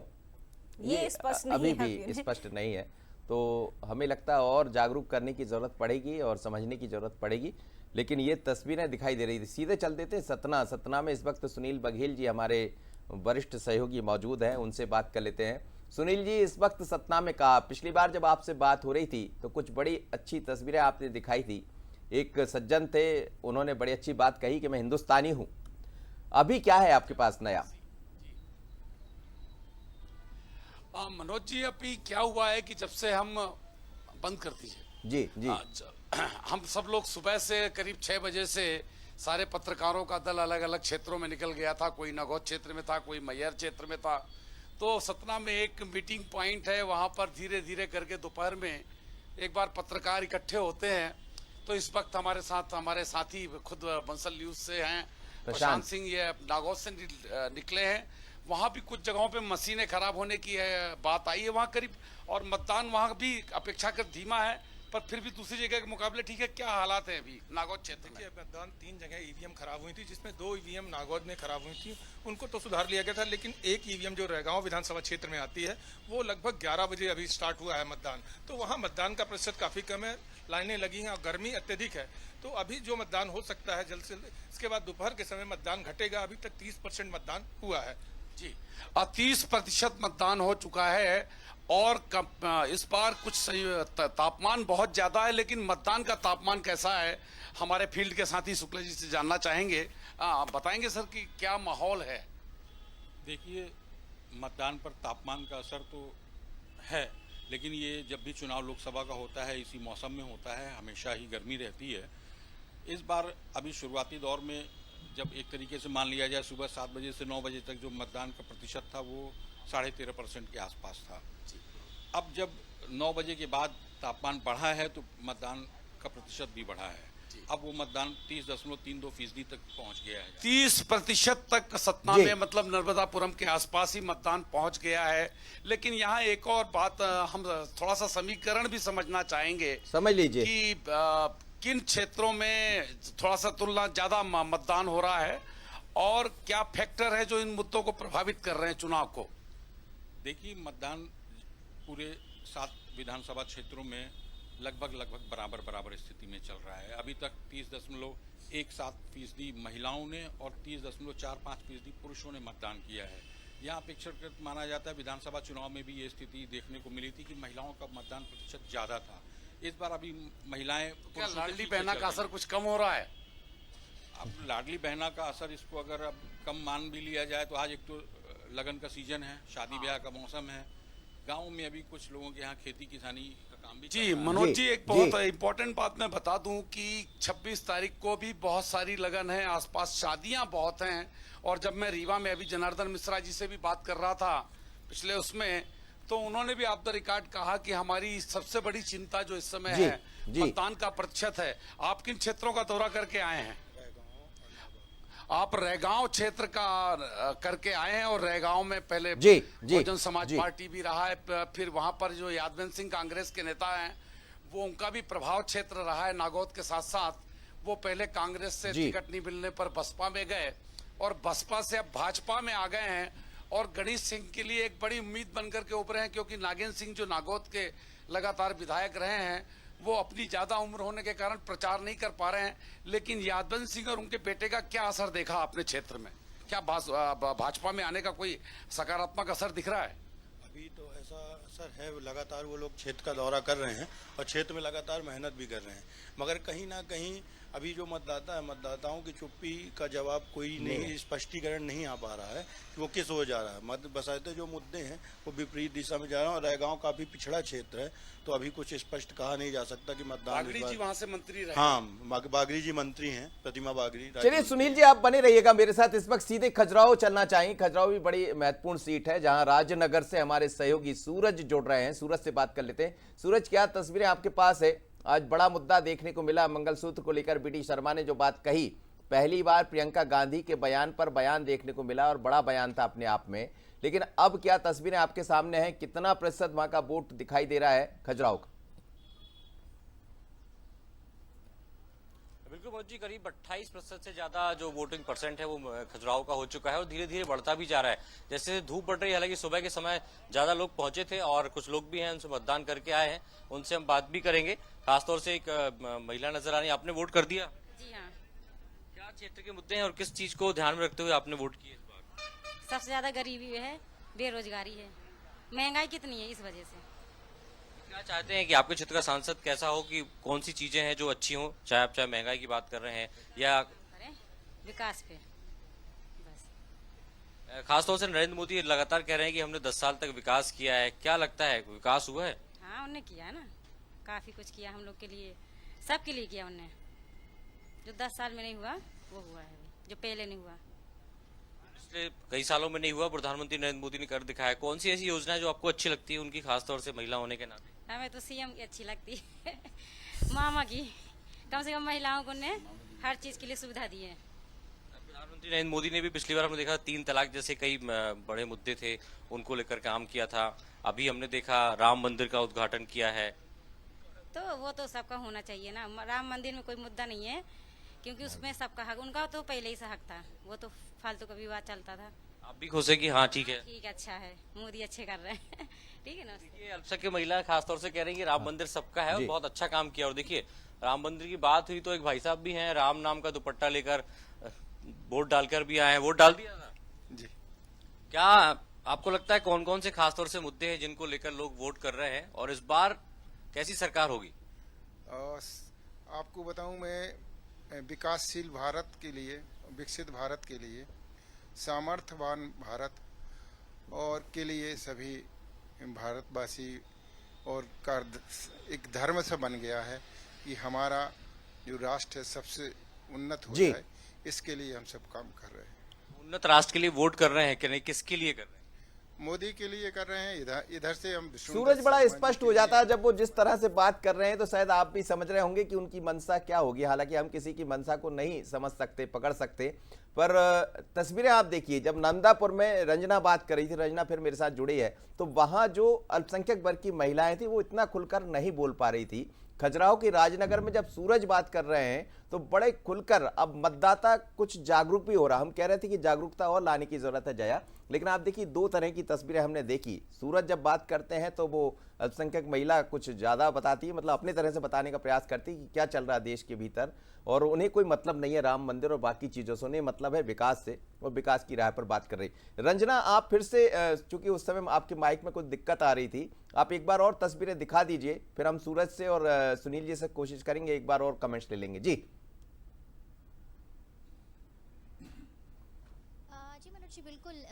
ये स्पष्ट अभी भी स्पष्ट नहीं है। तो हमें लगता है और जागरूक करने की जरूरत पड़ेगी और समझने की जरूरत पड़ेगी लेकिन ये तस्वीरें दिखाई दे रही थी। सीधे चल देते सतना। सतना में इस वक्त सुनील बघेल जी हमारे वरिष्ठ सहयोगी मौजूद हैं, उनसे बात कर लेते हैं। सुनील जी, इस वक्त सतना में कहा, पिछली बार जब आपसे बात हो रही थी तो कुछ बड़ी अच्छी तस्वीरें आपने दिखाई थी। एक सज्जन थे, उन्होंने बड़ी अच्छी बात कही कि मैं हिंदुस्तानी हूं। अभी क्या है आपके पास नया? मनोज जी, अभी क्या हुआ है कि जब से हम बंद कर दीजिए जी जी हम सब लोग सुबह से करीब 6 बजे से सारे पत्रकारों का दल अलग अलग क्षेत्रों में निकल गया था। कोई नागौद क्षेत्र में था, कोई मैहर क्षेत्र में था। तो सतना में एक मीटिंग पॉइंट है, वहां पर धीरे धीरे करके दोपहर में एक बार पत्रकार इकट्ठे होते हैं। तो इस वक्त हमारे साथ हमारे साथी खुद बंसल न्यूज से हैं, प्रशांत सिंह, ये नागौद से निकले हैं। वहां भी कुछ जगहों पे मशीनें खराब होने की बात आई है वहां करीब, और मतदान वहां भी अपेक्षाकृत धीमा है, पर फिर भी दूसरी जगह के मुकाबले ठीक है। क्या हालात है अभी नागौद क्षेत्र में? मतदान 3 जगह ईवीएम खराब हुई थी, जिसमें 2 ईवीएम नागौद में खराब हुई थी, उनको तो सुधार लिया गया था। लेकिन एक ईवीएम जो रैगांव विधानसभा क्षेत्र में आती है, वो लगभग 11 बजे अभी स्टार्ट हुआ है मतदान। तो वहाँ मतदान का प्रतिशत काफी कम है, लाइनें लगी हैं और गर्मी अत्यधिक है। तो अभी जो मतदान हो सकता है जल्द से जल्द, इसके बाद दोपहर के समय मतदान घटेगा। अभी तक 30% मतदान हुआ है जी, 30% मतदान हो चुका है। और इस बार कुछ तापमान बहुत ज्यादा है, लेकिन मतदान का तापमान कैसा है हमारे फील्ड के साथी शुक्ला जी से जानना चाहेंगे। बताएंगे सर कि क्या माहौल है? देखिए, मतदान पर तापमान का असर तो है, लेकिन ये जब भी चुनाव लोकसभा का होता है इसी मौसम में होता है, हमेशा ही गर्मी रहती है। इस बार अभी शुरुआती दौर में जब एक तरीके से मान लिया जाए सुबह 7 बजे से 9 बजे तक जो मतदान का प्रतिशत था वो 13.5% के आसपास था। अब जब 9 बजे के बाद तापमान बढ़ा है तो मतदान का प्रतिशत भी बढ़ा है। अब वो मतदान 30.32% तक पहुंच गया है। 30% तक सतना में, मतलब नर्मदापुरम के आसपास ही मतदान पहुंच गया है। लेकिन यहाँ एक और बात हम थोड़ा सा समीकरण भी समझना चाहेंगे। समझ लीजिए कि किन क्षेत्रों में थोड़ा सा तुलना ज्यादा मतदान हो रहा है और क्या फैक्टर है जो इन मुद्दों को प्रभावित कर रहे हैं चुनाव को? देखिए, मतदान पूरे 7 विधानसभा क्षेत्रों में लगभग बराबर स्थिति में चल रहा है। अभी तक 30.17% महिलाओं ने और 30.45% पुरुषों ने मतदान किया है। यहाँ अपेक्षाकृत माना जाता है, विधानसभा चुनाव में भी ये स्थिति देखने को मिली थी कि महिलाओं का मतदान प्रतिशत ज्यादा था। इस बार अभी महिलाएं, क्या लाडली बहना का असर कुछ कम हो रहा है? अब लाडली बहना का असर, इसको अगर अब कम मान भी लिया जाए तो आज एक तो लगन का सीजन है, शादी ब्याह का मौसम है। गाँव में अभी कुछ लोगों के यहाँ खेती किसानी का काम भी जी। मनोज जी, एक बहुत इम्पोर्टेंट बात मैं बता दूं कि 26 तारीख को भी बहुत सारी लगन है, आसपास शादियां बहुत हैं। और जब मैं रीवा में अभी जनार्दन मिश्रा जी से भी बात कर रहा था पिछले उसमें, तो उन्होंने भी ऑफ द रिकॉर्ड कहा कि हमारी सबसे बड़ी चिंता जो इस समय है मतदान का प्रतिशत है। आप किन क्षेत्रों का दौरा करके आए हैं? आप रैगांव क्षेत्र का करके आए हैं, और रैगांव में पहले बहुजन समाज पार्टी भी रहा है। फिर वहां पर जो यादवेंद्र सिंह कांग्रेस के नेता हैं, वो उनका भी प्रभाव क्षेत्र रहा है नागौद के साथ साथ। वो पहले कांग्रेस से टिकट नहीं मिलने पर बसपा में गए और बसपा से अब भाजपा में आ गए हैं। और गणेश सिंह के लिए एक बड़ी उम्मीद बनकर के उभरे हैं, क्योंकि नागेंद्र सिंह जो नागौद के लगातार विधायक रहे हैं, वो अपनी ज्यादा उम्र होने के कारण प्रचार नहीं कर पा रहे हैं। लेकिन यादवेंद्र सिंह और उनके बेटे का क्या असर देखा आपने क्षेत्र में? क्या भाजपा में आने का कोई सकारात्मक असर दिख रहा है? अभी तो ऐसा असर है, लगातार वो लोग क्षेत्र का दौरा कर रहे हैं और क्षेत्र में लगातार मेहनत भी कर रहे हैं। मगर कहीं ना कहीं अभी जो मतदाता है, मतदाताओं की चुप्पी का जवाब कोई नहीं, स्पष्टीकरण नहीं आ पा रहा है कि वो किस हो जा रहा है। बशर्ते जो मुद्दे हैं वो विपरीत दिशा में जा रहे हैं। और रैगांव काफी पिछड़ा क्षेत्र है, तो अभी कुछ स्पष्ट कहा नहीं जा सकता कि मतदान। बागरी जी वहाँ से मंत्री रहे। हाँ, बागरी जी मंत्री हैं, प्रतिमा बागरी। चलिए सुनील जी, आप बने रहिएगा मेरे साथ। इस वक्त सीधे खजुराहो चलना चाहिए। खजुराहो भी बड़ी महत्वपूर्ण सीट है, जहां राजनगर से हमारे सहयोगी सूरज जुड़ रहे हैं। सूरज से बात कर लेते हैं। सूरज, क्या तस्वीरें आपके पास है? आज बड़ा मुद्दा देखने को मिला, मंगलसूत्र को लेकर बीटी शर्मा ने जो बात कही, पहली बार प्रियंका गांधी के बयान पर बयान देखने को मिला और बड़ा बयान था अपने आप में। लेकिन अब क्या तस्वीरें आपके सामने हैं? कितना प्रतिशत वहां का वोट दिखाई दे रहा है खजुराहो का? बिल्कुल मोदी जी, करीब 28% से ज्यादा जो वोटिंग परसेंट है वो खजुराहो का हो चुका है और धीरे धीरे बढ़ता भी जा रहा है। जैसे धूप बढ़ रही है, हालांकि सुबह के समय ज्यादा लोग पहुंचे थे और कुछ लोग भी हैं उनसे मतदान करके आए हैं, उनसे हम बात भी करेंगे। खासतौर से एक महिला नजर आ रही है। आपने वोट कर दिया? जी हाँ। क्या क्षेत्र के मुद्दे हैं और किस चीज को ध्यान में रखते हुए आपने वोट किया इस बार? सबसे ज़्यादा गरीबी है, बेरोजगारी है, महंगाई कितनी है, इस वजह से। क्या चाहते हैं कि आपके क्षेत्र का सांसद कैसा हो, कि कौन सी चीजें हैं जो अच्छी हों, चाहे आप महंगाई की बात कर रहे हैं या विकास पे। खासतौर से नरेंद्र मोदी लगातार कह रहे हैं कि हमने 10 साल तक विकास किया है, क्या लगता है विकास हुआ है? हाँ, उनने किया है ना, काफी कुछ किया हम लोग के लिए, सबके लिए किया उनने। जो 10 साल में नहीं हुआ वो हुआ है, जो पहले नहीं हुआ। पिछले कई सालों में नहीं हुआ, प्रधानमंत्री नरेंद्र मोदी ने कर दिखाया। कौन सी ऐसी योजना है जो आपको अच्छी लगती है उनकी, खासतौर से महिला होने के नाते? हमें तो सीएम की अच्छी लगती है मामा की, कम से कम महिलाओं को ने हर चीज के लिए सुविधा दी है। प्रधानमंत्री नरेंद्र मोदी ने भी पिछली बार हमने देखा 3 तलाक जैसे कई बड़े मुद्दे थे, उनको लेकर काम किया था। अभी हमने देखा राम मंदिर का उद्घाटन किया है। तो वो तो सबका होना चाहिए ना, राम मंदिर में कोई मुद्दा नहीं है, क्योंकि उसमें सबका हक, उनका तो पहले ही से हक था, वो तो फालतू का विवाद चलता था। आप भी खुश है कि हाँ ठीक है? ठीक, अच्छा है, मोदी अच्छे कर रहे हैं ठीक है ना। ये अल्पसंख्यक महिला खासतौर से कह रही है कि राम मंदिर सबका है और बहुत अच्छा काम किया। और देखिए राम मंदिर की बात हुई तो एक भाई साहब भी हैं, राम नाम का दुपट्टा लेकर वोट डालकर भी आए हैं। वोट डाल दिया था जी। क्या आपको लगता है कौन कौन से खासतौर से मुद्दे हैं जिनको लेकर लोग वोट कर रहे हैं, और इस बार कैसी सरकार होगी? आपको बताऊं, मैं विकासशील भारत के लिए, विकसित भारत के लिए, सामर्थ्यवान भारत और के लिए सभी भारतवासी और का एक धर्म से बन गया है कि हमारा जो राष्ट्र है सबसे उन्नत हो जाए, इसके लिए हम सब काम कर रहे हैं। उन्नत राष्ट्र के लिए वोट कर रहे हैं कि नहीं, किसके लिए कर रहे हैं? मोदी के लिए कर रहे हैं। इधर से हम सूरज बड़ा स्पष्ट हो जाता है जब वो जिस तरह से बात कर रहे हैं, तो शायद आप भी समझ रहे होंगे कि उनकी मंशा क्या होगी। हालांकि हम किसी की मंशा को नहीं समझ सकते, पकड़ सकते, पर तस्वीरें आप देखिए। जब नंदापुर में रंजना बात कर रही थी, रंजना फिर मेरे साथ जुड़ी है, तो वहां जो अल्पसंख्यक वर्ग की महिलाएं थी वो इतना खुलकर नहीं बोल पा रही थी। खजुराहो की राजनगर में जब सूरज बात कर रहे हैं तो बड़े खुलकर, अब मतदाता कुछ जागरूक भी हो रहा। हम कह रहे थे कि जागरूकता और लाने की जरूरत है जया, लेकिन आप देखिए 2 तरह की तस्वीरें हमने देखी। सूरज जब बात करते हैं तो वो अल्पसंख्यक महिला कुछ ज्यादा बताती है, मतलब अपने तरह से बताने का प्रयास करती है कि क्या चल रहा है देश के भीतर, और उन्हें कोई मतलब नहीं है राम मंदिर और बाकी चीजों से, उन्हें मतलब है विकास से, और विकास की राह पर बात कर रही। रंजना, आप फिर से, चूंकि उस समय आपके माइक में कुछ दिक्कत आ रही थी, आप एक बार और तस्वीरें दिखा दीजिए, फिर हम सूरज से और सुनील जी से कोशिश करेंगे, एक बार और कमेंट्स ले लेंगे। जी मनोज जी, बिल्कुल।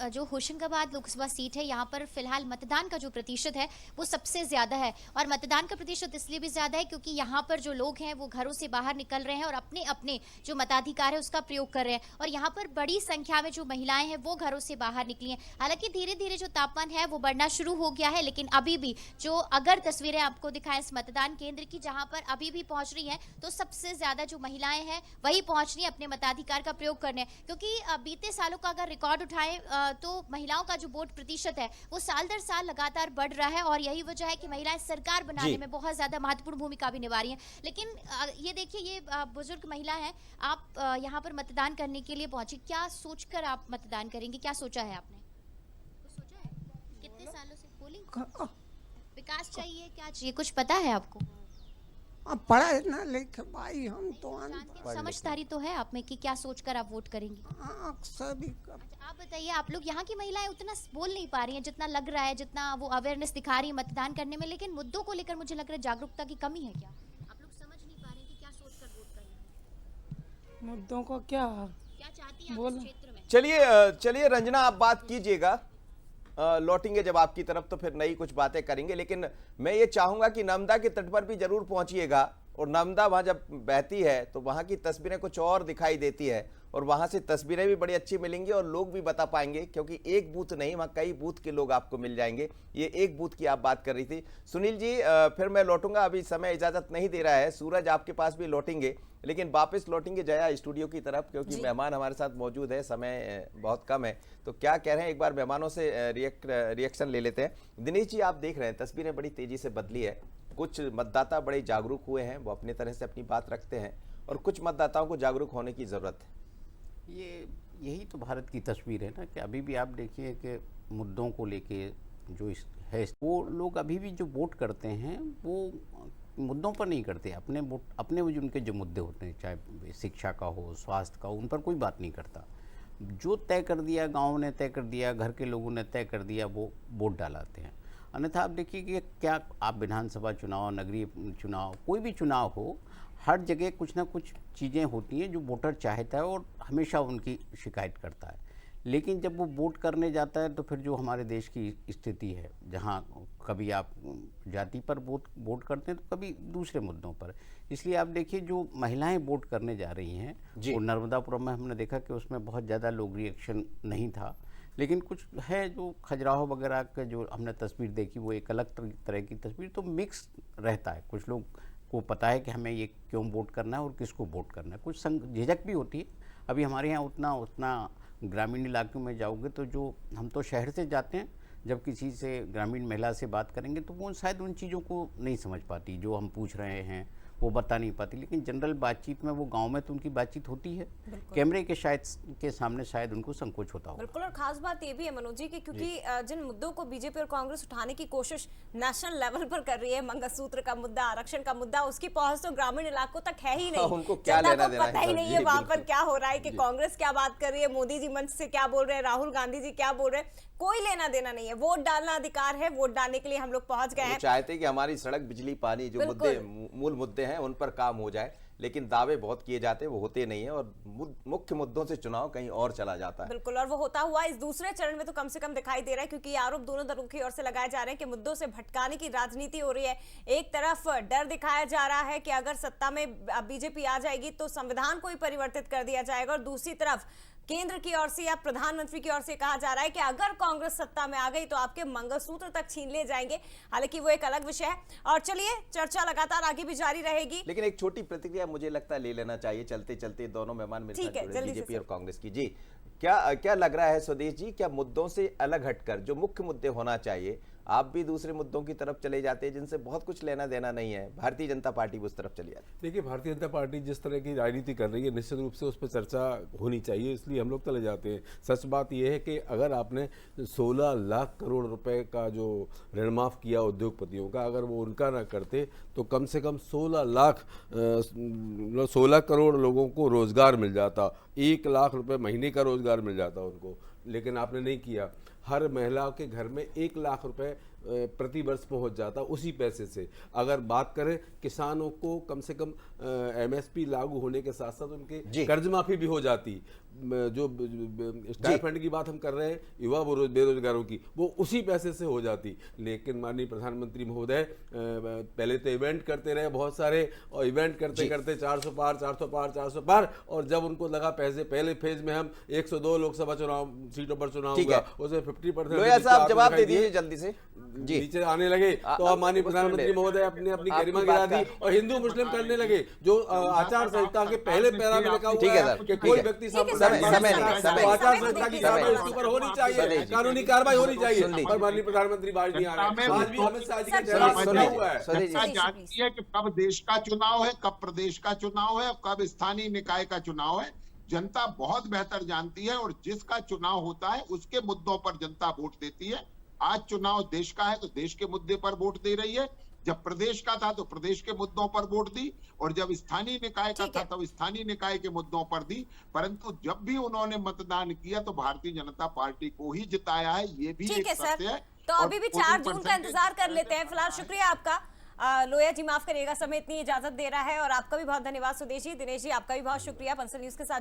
जो होशंगाबाद लोकसभा सीट है, यहाँ पर फिलहाल मतदान का जो प्रतिशत है वो सबसे ज्यादा है, और मतदान का प्रतिशत इसलिए भी ज्यादा है क्योंकि यहाँ पर जो लोग हैं वो घरों से बाहर निकल रहे हैं और अपने अपने जो मताधिकार है उसका प्रयोग कर रहे हैं, और यहाँ पर बड़ी संख्या में जो महिलाएं हैं वो घरों से बाहर निकली हैं। हालांकि धीरे धीरे जो तापमान है वो बढ़ना शुरू हो गया है, लेकिन अभी भी जो अगर तस्वीरें आपको दिखाएं इस मतदान केंद्र की, जहाँ पर अभी भी पहुंच रही है, तो सबसे ज्यादा जो महिलाएं हैं वही पहुंच रही है अपने मताधिकार का प्रयोग करने, क्योंकि बीते सालों का अगर रिकॉर्ड उठाएं तो महिलाओं का जो वोट प्रतिशत है वो साल दर साल लगातार बढ़ रहा है, और यही वजह है कि महिलाएं सरकार बनाने में बहुत ज्यादा महत्वपूर्ण भूमिका भी निभा रही हैं। लेकिन ये देखिए, ये बुजुर्ग महिला है, आप यहाँ पर मतदान करने के लिए पहुंची, क्या सोचकर आप मतदान करेंगे, क्या सोचा है आपने? कुछ सोचा है? कितने सालों से पोलिंग, विकास चाहिए, क्या चाहिए, कुछ पता है आपको? पढ़ा है ना, लेकिन भाई हम तो समझदारी तो है आप में कि क्या सोचकर आप वोट करेंगे? सभी। आप बताइए, आप लोग यहाँ की महिलाएं उतना बोल नहीं पा रही हैं जितना लग रहा है, जितना वो अवेयरनेस दिखा रही है मतदान करने में, लेकिन मुद्दों को लेकर मुझे लग रहा है जागरूकता की कमी है। क्या आप लोग समझ नहीं पा रहे कि क्या सोचकर वोट करेंगे? मुद्दों को क्या चाहती है आप इस क्षेत्र में? चलिए रंजना, आप बात कीजिएगा, लौटेंगे जब आपकी तरफ तो फिर नई कुछ बातें करेंगे। लेकिन मैं ये चाहूंगा कि नर्मदा के तट पर भी जरूर पहुंचिएगा, और नर्मदा वहां जब बहती है तो वहां की तस्वीरें कुछ और दिखाई देती है, और वहां से तस्वीरें भी बड़ी अच्छी मिलेंगी और लोग भी बता पाएंगे, क्योंकि एक बूथ नहीं, वहां कई बूथ के लोग आपको मिल जाएंगे। ये एक बूथ की आप बात कर रही थी। सुनील जी, फिर मैं लौटूंगा, अभी समय इजाजत नहीं दे रहा है। सूरज आपके पास भी लौटेंगे, लेकिन वापस लौटेंगे जया स्टूडियो की तरफ, क्योंकि मेहमान हमारे साथ मौजूद है, समय बहुत कम है। तो क्या कह रहे हैं, एक बार मेहमानों से रिएक्शन ले लेते हैं। दिनेश जी, आप देख रहे हैं तस्वीरें बड़ी तेजी से बदली है, कुछ मतदाता बड़े जागरूक हुए हैं, वो अपने तरह से अपनी बात रखते हैं, और कुछ मतदाताओं को जागरूक होने की जरूरत है। यही तो भारत की तस्वीर है ना, कि अभी भी आप देखिए कि मुद्दों को लेके जो है, वो लोग अभी भी जो वोट करते हैं वो मुद्दों पर नहीं करते, अपने उनके जो मुद्दे होते हैं, चाहे शिक्षा का हो, स्वास्थ्य का हो, उन पर कोई बात नहीं करता। जो तय कर दिया, गांव ने तय कर दिया, घर के लोगों ने तय कर दिया, वो वोट डालाते हैं। अन्यथा आप देखिए कि क्या आप विधानसभा चुनाव, नगरीय चुनाव, कोई भी चुनाव हो, हर जगह कुछ ना कुछ चीज़ें होती हैं जो वोटर चाहता है और हमेशा उनकी शिकायत करता है। लेकिन जब वो वोट करने जाता है तो फिर जो हमारे देश की स्थिति है, जहाँ कभी आप जाति पर वोट करते हैं तो कभी दूसरे मुद्दों पर, इसलिए आप देखिए जो महिलाएं वोट करने जा रही हैं, वो नर्मदापुरम में हमने देखा कि उसमें बहुत ज़्यादा लोग रिएक्शन नहीं था, लेकिन कुछ है जो खजुराहो वगैरह का जो हमने तस्वीर देखी, वो एक अलग तरह की तस्वीर, तो मिक्स रहता है। कुछ लोग को पता है कि हमें ये क्यों वोट करना है और किसको वोट करना है, कुछ झिझक भी होती है। अभी हमारे यहाँ उतना ग्रामीण इलाकों में जाओगे तो जो हम तो शहर से जाते हैं, जब किसी से ग्रामीण महिला से बात करेंगे तो वो शायद उन चीज़ों को नहीं समझ पाती, जो हम पूछ रहे हैं वो बता नहीं पाती, लेकिन जनरल बातचीत में वो गांव में तो उनकी बातचीत होती है, कैमरे के सामने शायद उनको संकोच होता हो। बिल्कुल, और खास बात ये भी है मनोज जी कि क्योंकि जिन मुद्दों को बीजेपी और कांग्रेस उठाने की कोशिश नेशनल लेवल पर कर रही है, मंगलसूत्र का मुद्दा, आरक्षण का मुद्दा, उसकी पहुंच तो ग्रामीण इलाकों तक है ही नहीं। उनको क्या लेना देना पता ही नहीं है वहां पर क्या हो रहा है, कि कांग्रेस क्या बात कर रही है, मोदी जी मंच से क्या बोल रहे हैं, राहुल गांधी जी क्या बोल रहे हैं, कोई लेना देना नहीं है। वोट डालना अधिकार है, वोट डालने के लिए हम लोग पहुंच गए हैं। चाहते कि हमारी सड़क, बिजली, पानी, जो मुद्दे, मूल मुद्दे हैं, उन पर काम हो जाए, लेकिन दावे बहुत किए जाते हैं, वो होते नहीं है, और मुख्य मुद्दों से चुनाव कहीं और चला जाता है। बिल्कुल, और वो होता हुआ इस दूसरे चरण में तो कम से कम दिखाई दे रहा है, क्योंकि ये आरोप दोनों दलों की ओर से लगाए जा रहे हैं कि मुद्दों से भटकाने की राजनीति हो रही है। एक तरफ डर दिखाया जा रहा है कि अगर सत्ता में बीजेपी आ जाएगी तो संविधान को ही परिवर्तित कर दिया जाएगा, और दूसरी तरफ केंद्र की ओर से या प्रधानमंत्री की ओर से कहा जा रहा है कि अगर कांग्रेस सत्ता में आ गई तो आपके मंगलसूत्र तक छीन ले जाएंगे। हालांकि वो एक अलग विषय है, और चलिए चर्चा लगातार आगे भी जारी रहेगी। लेकिन एक छोटी प्रतिक्रिया मुझे लगता है ले लेना चाहिए चलते चलते, दोनों मेहमान मेरे साथ जुड़े, बीजेपी और कांग्रेस की। जी, क्या लग रहा है स्वदेश जी, क्या मुद्दों से अलग हटकर जो मुख्य मुद्दे होना चाहिए, आप भी दूसरे मुद्दों की तरफ चले जाते हैं जिनसे बहुत कुछ लेना देना नहीं है, भारतीय जनता पार्टी उस तरफ चली जाती है? देखिए, भारतीय जनता पार्टी जिस तरह की राजनीति कर रही है, निश्चित रूप से उस पर चर्चा होनी चाहिए, इसलिए हम लोग चले जाते हैं। सच बात यह है कि अगर आपने 16 लाख करोड़ रुपए का जो ऋण माफ किया उद्योगपतियों का, अगर वो उनका ना करते तो कम से कम 16 करोड़ लोगों को रोजगार मिल जाता, 1 लाख रुपए महीने का रोजगार मिल जाता उनको, लेकिन आपने नहीं किया। हर महिला के घर में 1 लाख रुपए प्रति वर्ष पहुंच जाता उसी पैसे से। अगर बात करें किसानों को, कम से कम MSP लागू होने के साथ साथ उनके कर्ज माफी भी हो जाती। जो स्टाइपेंड की बात हम कर रहे हैं युवा बेरोजगारों की, वो उसी पैसे से हो जाती। लेकिन माननीय प्रधानमंत्री महोदय पहले तो इवेंट करते रहे बहुत सारे, और इवेंट करते करते 400 पार 400 पार 400 पार, और जब उनको लगा पैसे, पहले फेज में हम 102 लोकसभा चुनाव सीटों पर चुनाव होगा, उसमें 50% लोया साहब जवाब दे दीजिए जल्दी से। नीचे आने लगे तो अब माननीय प्रधानमंत्री महोदय अपनी गरिमा गिरा दी और हिंदू मुस्लिम करने लगे, जो आचार संहिता के पहले पैरा में लिखा हुआ है कि कोई व्यक्ति आचार संहिता की कार्रवाई उसके ऊपर होनी चाहिए, कानूनी कार्रवाई होनी चाहिए, और माननीय प्रधानमंत्री बाज नहीं आ रहे। आज भी अमित शाह जी का चेहरा बना हुआ है। जानती है कि कब देश का चुनाव है, कब प्रदेश का चुनाव है, कब स्थानीय निकाय का चुनाव है, जनता बहुत बेहतर जानती है, और जिसका चुनाव होता है उसके मुद्दों पर जनता वोट देती है। आज चुनाव देश का है तो देश के मुद्दे पर वोट दे रही है, जब प्रदेश का था तो प्रदेश के मुद्दों पर वोट दी, और जब स्थानीय निकाय का था तो स्थानीय निकाय के मुद्दों पर दी। परंतु जब भी उन्होंने मतदान किया तो भारतीय जनता पार्टी को ही जिताया है, ये भी एक सत्य है। तो अभी भी 4 जून का इंतजार कर लेते हैं। फिलहाल शुक्रिया आपका लोया जी, माफ करिएगा समय इतनी इजाजत दे रहा है, और आपका भी बहुत धन्यवाद सुदेश जी। दिनेश जी, आपका भी बहुत शुक्रिया बंसल न्यूज के साथ।